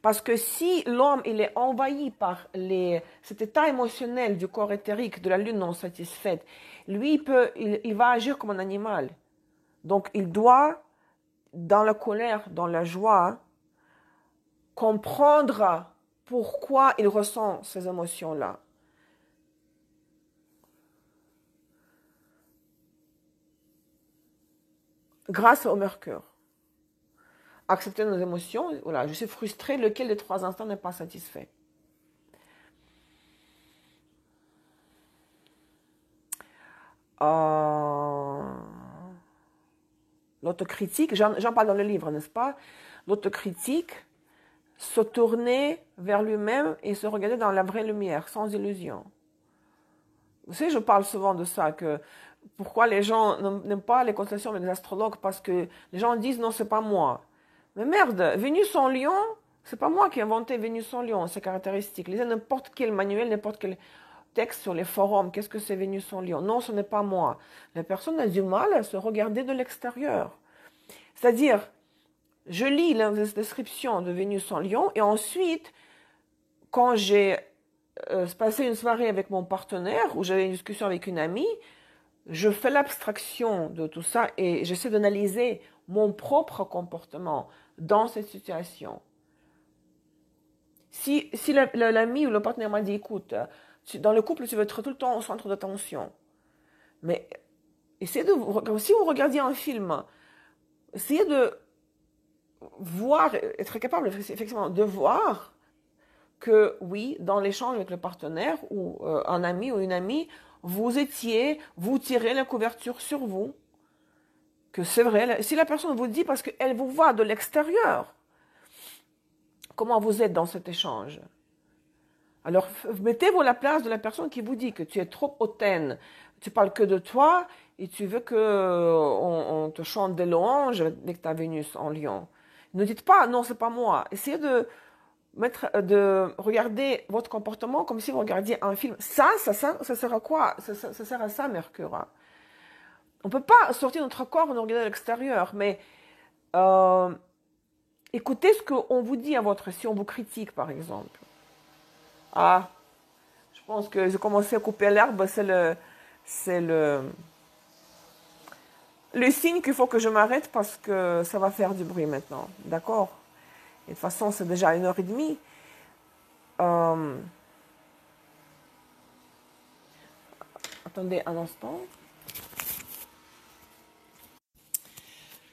parce que si l'homme il est envahi par cet état émotionnel du corps éthérique, de la lune non satisfaite, lui, il va agir comme un animal. Donc, il doit, dans la colère, dans la joie, comprendre pourquoi il ressent ces émotions-là. Grâce au Mercure. Accepter nos émotions, voilà, je suis frustrée, lequel des trois instants n'est pas satisfait. L'autocritique, j'en parle dans le livre, n'est-ce pas? L'autocritique, se tourner vers lui-même et se regarder dans la vraie lumière, sans illusion. Vous savez, je parle souvent de ça, que pourquoi les gens n'aiment pas les consultations avec les astrologues, parce que les gens disent non, c'est pas moi. Mais merde, Vénus en Lion, c'est pas moi qui ai inventé Vénus en Lion, ses caractéristiques. Lisez n'importe quel manuel, n'importe quel texte sur les forums, qu'est-ce que c'est Vénus en Lion? Non, ce n'est pas moi. La personne a du mal à se regarder de l'extérieur. C'est-à-dire, je lis la description de Vénus en Lion et ensuite, quand j'ai passé une soirée avec mon partenaire ou j'avais une discussion avec une amie, je fais l'abstraction de tout ça et j'essaie d'analyser mon propre comportement dans cette situation. Si l'ami ou le partenaire m'a dit, écoute, dans le couple, tu veux être tout le temps au centre d'attention. Mais essayez si vous regardiez un film, essayez de voir, être capable effectivement de voir que oui, dans l'échange avec le partenaire ou un ami ou une amie, vous tirez la couverture sur vous. Que c'est vrai, si la personne vous dit parce qu'elle vous voit de l'extérieur, comment vous êtes dans cet échange? Alors, mettez-vous à la place de la personne qui vous dit que tu es trop hautaine, tu parles que de toi et tu veux qu'on te chante des louanges avec ta Vénus en Lion. Ne dites pas, non, c'est pas moi. Essayez de regarder votre comportement comme si vous regardiez un film. Ça sert à quoi? Ça sert à ça, Mercure. Hein. On ne peut pas sortir notre corps et nous regarder à l'extérieur, mais écoutez ce qu'on vous dit si on vous critique, par exemple. Ah, je pense que j'ai commencé à couper l'herbe, c'est le signe qu'il faut que je m'arrête parce que ça va faire du bruit maintenant, d'accord? Et de toute façon, c'est déjà 1h30. Attendez un instant.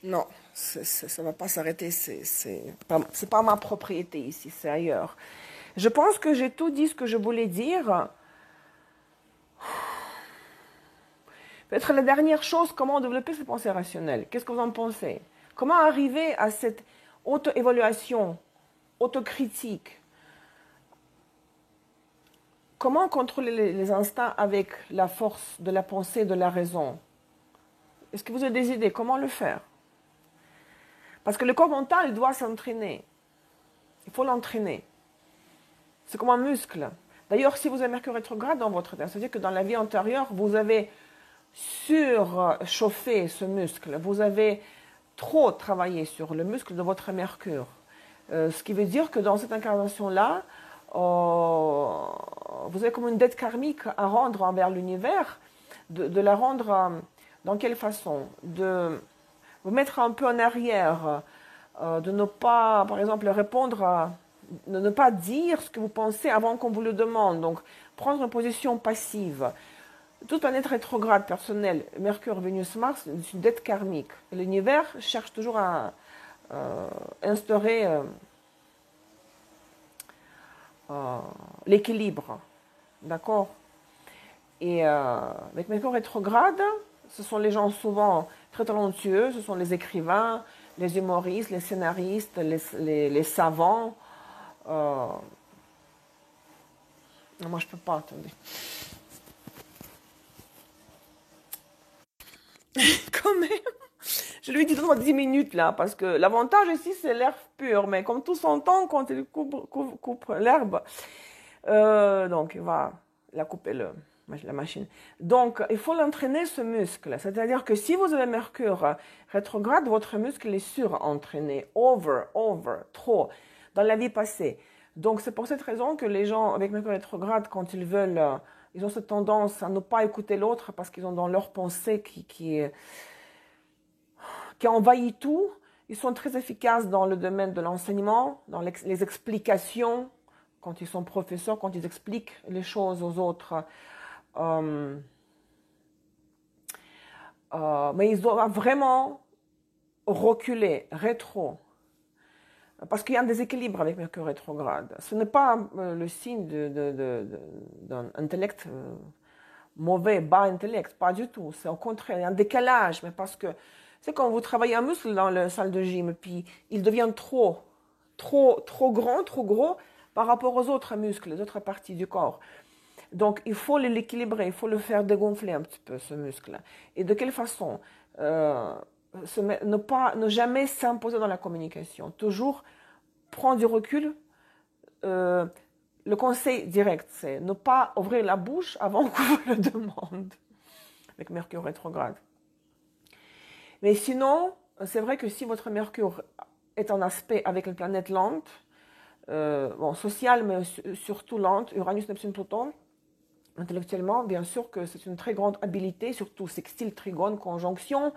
Non, ça ne va pas s'arrêter. C'est pas ma propriété ici, c'est ailleurs. Je pense que j'ai tout dit ce que je voulais dire. Peut-être la dernière chose, comment développer ses pensées rationnelles. Qu'est-ce que vous en pensez? Comment arriver à cette auto-évaluation, autocritique? Comment contrôler les instincts avec la force de la pensée, de la raison? Est-ce que vous avez des idées? Comment le faire? Parce que le corps mental, il doit s'entraîner. Il faut l'entraîner. C'est comme un muscle. D'ailleurs, si vous avez Mercure rétrograde dans votre terre, c'est-à-dire que dans la vie antérieure, vous avez surchauffé ce muscle. Vous avez trop travaillé sur le muscle de votre Mercure. Ce qui veut dire que dans cette incarnation-là, vous avez comme une dette karmique à rendre envers l'univers, de la rendre dans quelle façon? De vous mettre un peu en arrière, de ne pas, par exemple, répondre, de ne pas dire ce que vous pensez avant qu'on vous le demande. Donc, prendre une position passive. Toute planète rétrograde personnelle, Mercure, Vénus, Mars, c'est une dette karmique. L'univers cherche toujours à instaurer l'équilibre. D'accord? Et avec Mercure rétrograde, ce sont les gens souvent très talentueux, ce sont les écrivains, les humoristes, les scénaristes, les savants. Moi, je peux pas, attendez. Quand même, je lui ai dit donne-moi 10 minutes là, parce que l'avantage ici c'est l'herbe pure, mais comme tout son temps, quand il coupe l'herbe, donc il va la couper la machine. Donc il faut l'entraîner ce muscle, c'est-à-dire que si vous avez Mercure rétrograde, votre muscle est surentraîné, trop, dans la vie passée. Donc c'est pour cette raison que les gens avec Mercure rétrograde, quand ils veulent, ils ont cette tendance à ne pas écouter l'autre parce qu'ils ont dans leur pensée qui envahit tout. Ils sont très efficaces dans le domaine de l'enseignement, dans les explications, quand ils sont professeurs, quand ils expliquent les choses aux autres. Mais ils doivent vraiment reculer, rétro. Parce qu'il y a un déséquilibre avec Mercure rétrograde. Ce n'est pas le signe d'un intellect mauvais, bas intellect, pas du tout. C'est au contraire, il y a un décalage, mais parce que c'est quand vous travaillez un muscle dans la salle de gym, puis il devient trop grand, trop gros par rapport aux autres muscles, les autres parties du corps. Donc il faut l'équilibrer, il faut le faire dégonfler un petit peu, ce muscle. Et de quelle façon? Ne jamais s'imposer dans la communication. Toujours prendre du recul. Le conseil direct, c'est ne pas ouvrir la bouche avant qu'on vous le demande. Avec Mercure rétrograde. Mais sinon, c'est vrai que si votre Mercure est en aspect avec une planète lente, sociale, mais surtout lente, Uranus, Neptune, Pluton, intellectuellement, bien sûr que c'est une très grande habilité, surtout sextile, trigone, conjonction,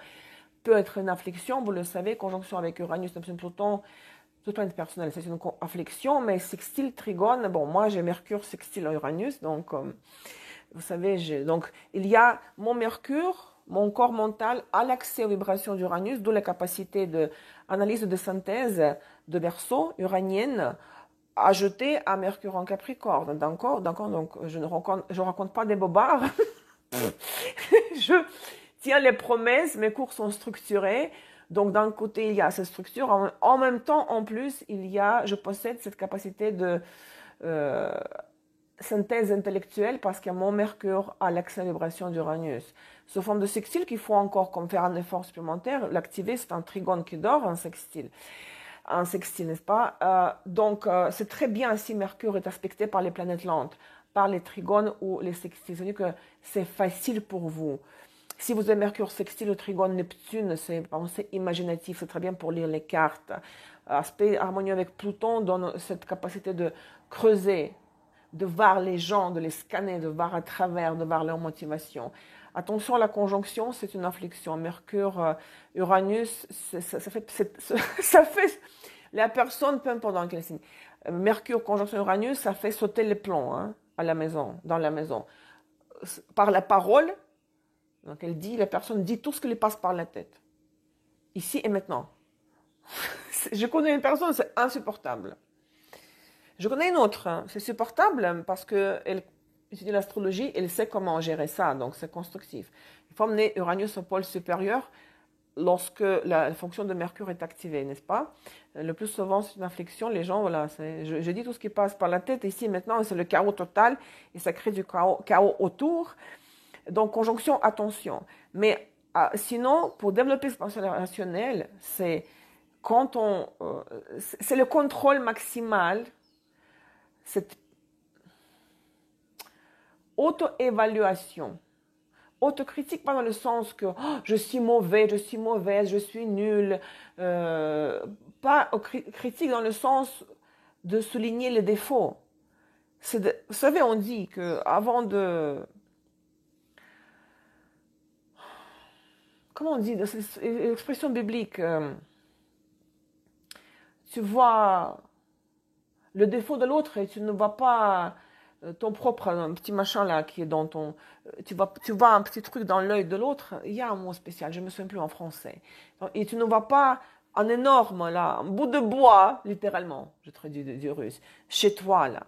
peut être une affliction, vous le savez, conjonction avec Uranus, Neptune, Pluton, toute planète personnelle, c'est une affliction, mais sextile, trigone, bon, moi j'ai Mercure sextile en Uranus, donc, vous savez, donc, il y a mon Mercure, mon corps mental a l'accès aux vibrations d'Uranus, d'où la capacité d'analyse de synthèse de Verseau uranienne, ajoutée à Mercure en Capricorne. D'accord, donc je raconte pas des bobards. Je tiens les promesses, mes cours sont structurés. Donc d'un côté, il y a cette structure. En même temps, en plus, je possède cette capacité de synthèse intellectuelle parce qu'il y a mon Mercure à l'accès à la vibration d'Uranus. Sous forme de sextile qu'il faut encore comme faire un effort supplémentaire. L'activer, c'est un trigone qui dort, un sextile, n'est-ce pas? Donc, c'est très bien si Mercure est aspecté par les planètes lentes, par les trigones ou les sextiles. C'est-à-dire que c'est facile pour vous. Si vous avez Mercure sextile ou trigone Neptune, c'est pensée imaginative, c'est très bien pour lire les cartes. Aspect harmonieux avec Pluton donne cette capacité de creuser, de voir les gens, de les scanner, de voir à travers, de voir leur motivation. Attention, la conjonction, c'est une affliction. Mercure, Uranus, ça fait la personne, peu importe dans quel signe. Mercure, conjonction Uranus, ça fait sauter les plombs hein, à la maison, dans la maison. par la parole. Donc la personne dit tout ce qui lui passe par la tête. Ici et maintenant. Je connais une personne, c'est insupportable. Je connais une autre, hein. C'est supportable parce qu'elle étudie l'astrologie, elle sait comment gérer ça, donc c'est constructif. Il faut amener Uranus au pôle supérieur lorsque la fonction de Mercure est activée, n'est-ce pas? Le plus souvent, c'est une inflexion, les gens, voilà, je dis tout ce qui passe par la tête, ici maintenant, c'est le chaos total, et ça crée du chaos autour. Donc, conjonction, attention. Mais sinon, pour développer ce pensée rationnel, c'est quand c'est le contrôle maximal, cette auto-évaluation. Autocritique, pas dans le sens que oh, je suis mauvais, je suis mauvaise, je suis nulle. Pas critique dans le sens de souligner les défauts. Vous savez, on dit que avant de... Comment on dit? C'est une expression biblique. Tu vois le défaut de l'autre et tu ne vois pas ton propre un petit machin là qui est dans ton... Tu vois un petit truc dans l'œil de l'autre. Il y a un mot spécial, je ne me souviens plus en français. Et tu ne vois pas un énorme là, un bout de bois, littéralement, je traduis du russe, chez toi là.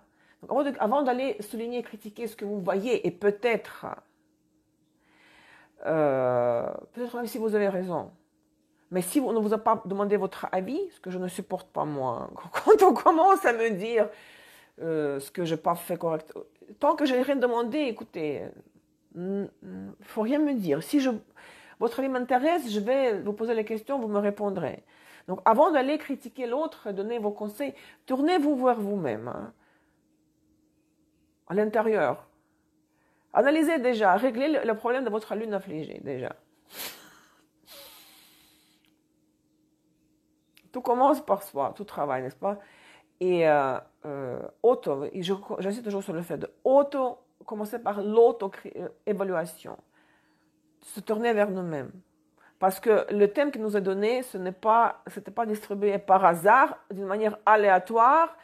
Donc, avant d'aller souligner et critiquer ce que vous voyez, et peut-être même si vous avez raison, mais si on ne vous a pas demandé votre avis, ce que je ne supporte pas moi, quand on commence à me dire ce que je n'ai pas fait correct, tant que je n'ai rien demandé, écoutez, il ne faut rien me dire. Si votre avis m'intéresse, je vais vous poser les questions, vous me répondrez. Donc avant d'aller critiquer l'autre, donner vos conseils, tournez-vous vers vous-même, hein, à l'intérieur. Analysez déjà, réglez le problème de votre lune affligée déjà. Tout commence par soi, tout travail, n'est-ce pas? Et j'insiste toujours sur le fait de commencer par l'auto-évaluation, se tourner vers nous-mêmes. Parce que le thème qui nous est donné, c'était pas distribué par hasard, d'une manière aléatoire,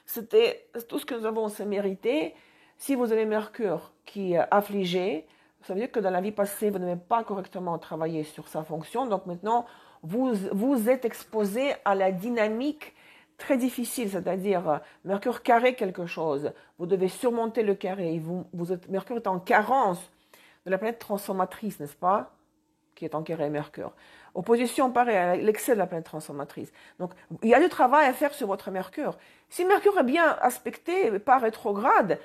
c'était tout ce que nous avons, c'est mérité. Si vous avez Mercure qui est affligé, ça veut dire que dans la vie passée, vous n'avez pas correctement travaillé sur sa fonction, donc maintenant, vous êtes exposé à la dynamique très difficile, c'est-à-dire Mercure carré quelque chose, vous devez surmonter le carré, Mercure est en carence de la planète transformatrice, n'est-ce pas? Qui est en carré Mercure. Opposition pareil à l'excès de la planète transformatrice. Donc, il y a du travail à faire sur votre Mercure. Si Mercure est bien aspecté, pas rétrograde,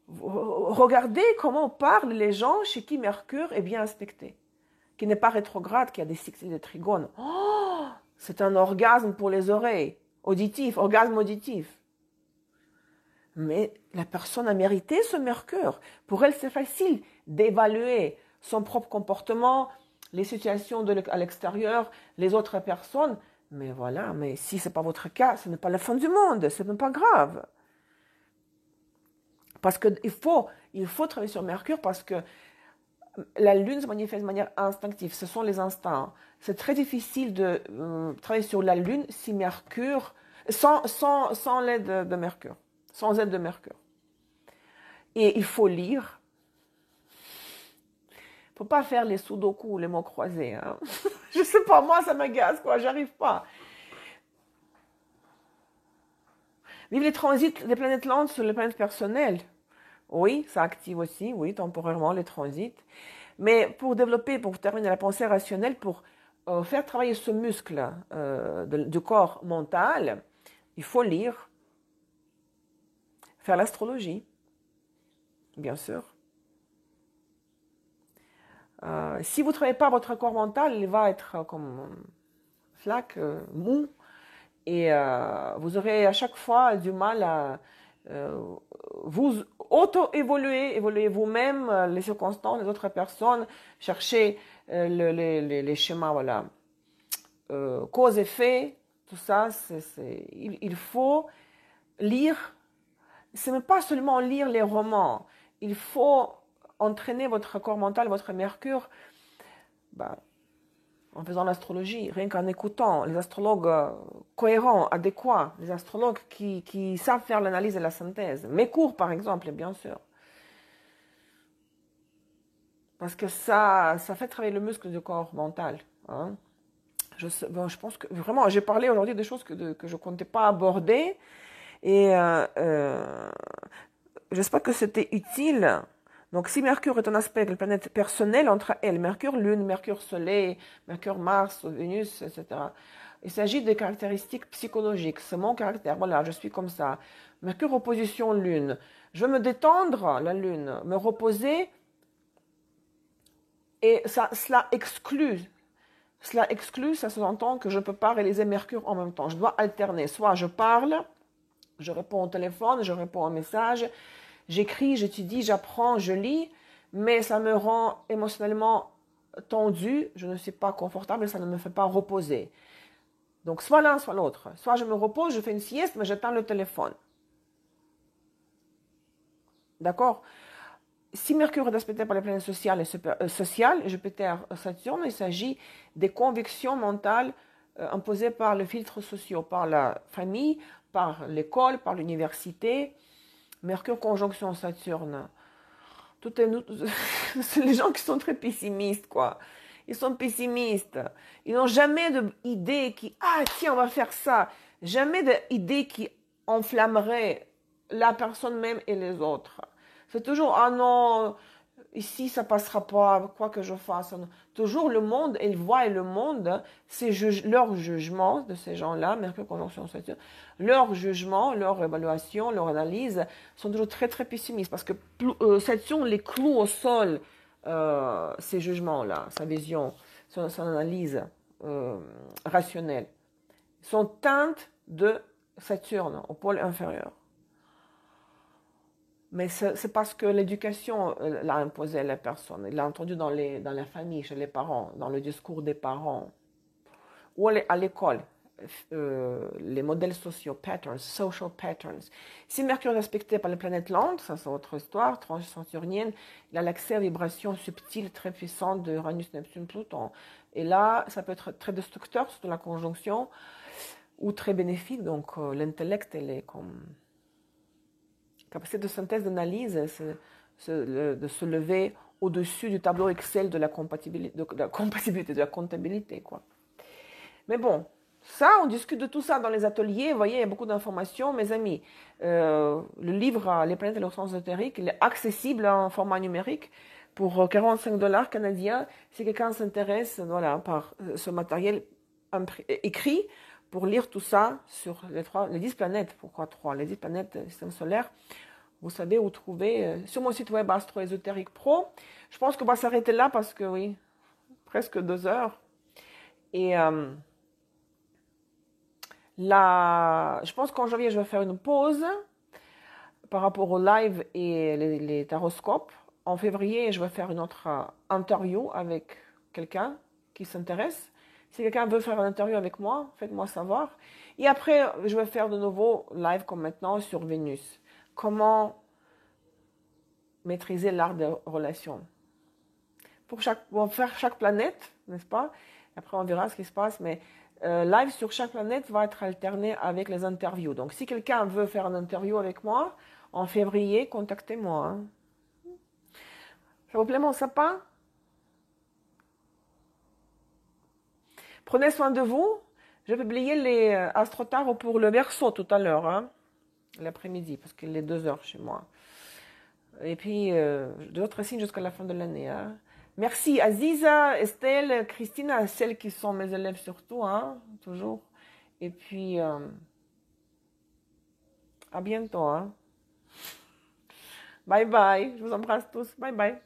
regardez comment parlent les gens chez qui Mercure est bien aspecté, qui n'est pas rétrograde, qui a des sextiles, des trigones. Oh, c'est un orgasme pour les oreilles, auditif, orgasme auditif. Mais la personne a mérité ce Mercure. Pour elle, c'est facile d'évaluer son propre comportement, les situations à l'extérieur, les autres personnes. Mais voilà, mais si ce n'est pas votre cas, ce n'est pas la fin du monde, ce n'est pas grave. Parce qu'il faut travailler sur Mercure parce que la Lune se manifeste de manière instinctive. Ce sont les instincts. C'est très difficile de travailler sur la Lune si Mercure, sans l'aide de Mercure, sans aide de Mercure. Et il faut lire. Il ne faut pas faire les sudoku, les mots croisés. Hein. Je ne sais pas, moi ça m'agace, quoi. J'arrive pas. Vivre les transits des planètes lentes sur les planètes personnelles. Oui, ça active aussi, oui, temporairement les transits. Mais pour développer, pour terminer la pensée rationnelle, pour faire travailler ce muscle du corps mental, il faut lire, faire l'astrologie, bien sûr. Si vous ne travaillez pas votre corps mental, il va être comme flaque, mou, et vous aurez à chaque fois du mal à vous évoluer vous-même, les circonstances, les autres personnes, chercher les schémas, voilà. Cause-effet, tout ça, il faut lire. Ce n'est pas seulement lire les romans, il faut entraîner votre corps mental, votre Mercure, en faisant l'astrologie, rien qu'en écoutant les astrologues cohérents, adéquats, les astrologues qui savent faire l'analyse et la synthèse. Mes cours, par exemple, bien sûr. Parce que ça fait travailler le muscle du corps mental. Hein. Je pense que vraiment, j'ai parlé aujourd'hui des choses que je ne comptais pas aborder. Et j'espère que c'était utile. Donc, si Mercure est un aspect de la planète personnelle entre elles, Mercure, Lune, Mercure, Soleil, Mercure, Mars, Vénus, etc., il s'agit de caractéristiques psychologiques. C'est mon caractère. Voilà, je suis comme ça. Mercure, opposition Lune. Je veux me détendre, la Lune, me reposer. Et cela exclut, ça sous-entend que je ne peux pas réaliser Mercure en même temps. Je dois alterner. Soit je parle, je réponds au téléphone, je réponds aux messages, j'écris, j'étudie, j'apprends, je lis, mais ça me rend émotionnellement tendu, je ne suis pas confortable et ça ne me fait pas reposer. Donc soit l'un, soit l'autre. Soit je me repose, je fais une sieste, mais j'éteins le téléphone. D'accord? Si Mercure est aspecté par les planètes sociales et Jupiter, Saturne, il s'agit des convictions mentales imposées par le filtre social, par la famille, par l'école, par l'université. Mercure conjonction Saturne. C'est les gens qui sont très pessimistes, quoi. Ils sont pessimistes. Ils n'ont jamais d'idée qui, ah tiens, on va faire ça. Jamais d'idée qui enflammerait la personne même et les autres. C'est toujours, ah non, ici ça passera pas, quoi que je fasse. Toujours le monde, ils voient le monde, leur jugement de ces gens-là, Mercure conjonction Saturne, leur jugement, leur évaluation, leur analyse sont toujours très très pessimistes parce que Saturne les cloue au sol, ces jugements-là, sa vision, son analyse rationnelle, sont teintes de Saturne au pôle inférieur. Mais c'est parce que l'éducation l'a imposé à la personne. Il l'a entendu dans la famille, chez les parents, dans le discours des parents. Ou à l'école, les modèles sociaux, patterns, social patterns. Si Mercure est respecté par les planètes lentes, ça c'est autre histoire, tranche saturnienne, il a l'accès aux vibrations subtiles très puissantes de Uranus, Neptune, Pluton. Et là, ça peut être très destructeur, surtout la conjonction, ou très bénéfique. Donc l'intellect, elle est comme... capacité de synthèse, d'analyse, de se lever au-dessus du tableau Excel de la compatibilité, de la comptabilité, quoi. Mais bon, ça, on discute de tout ça dans les ateliers. Vous voyez, il y a beaucoup d'informations, mes amis. Le livre Les planètes et leur sens ésotérique, il est accessible en format numérique pour 45 $ canadiens. Si quelqu'un s'intéresse, voilà, par ce matériel écrit pour lire tout ça sur les 10 planètes. Pourquoi 3? Les 10 planètes du système solaire. Vous savez où trouver sur mon site web Astro Ésotérique Pro. Je pense qu'on va s'arrêter là parce que oui, presque 2 heures. Et là, je pense qu'en janvier, je vais faire une pause par rapport au live et les taroscopes. En février, je vais faire une autre interview avec quelqu'un qui s'intéresse. Si quelqu'un veut faire une interview avec moi, faites-moi savoir. Et après, je vais faire de nouveaux live comme maintenant sur Vénus. Comment maîtriser l'art des relations. On va faire chaque planète, n'est-ce pas? Après, on verra ce qui se passe, mais live sur chaque planète va être alterné avec les interviews. Donc, si quelqu'un veut faire une interview avec moi, en février, contactez-moi. Hein. Ça vous plaît mon sapin? Prenez soin de vous. Je vais publier les astrotares pour le Verseau tout à l'heure, hein, l'après-midi, parce qu'il est 2 heures chez moi. Et puis, d'autres signes jusqu'à la fin de l'année. Hein. Merci Aziza, Estelle, Christine, à celles qui sont mes élèves surtout, hein, toujours. Et puis, à bientôt. Hein. Bye bye, je vous embrasse tous. Bye bye.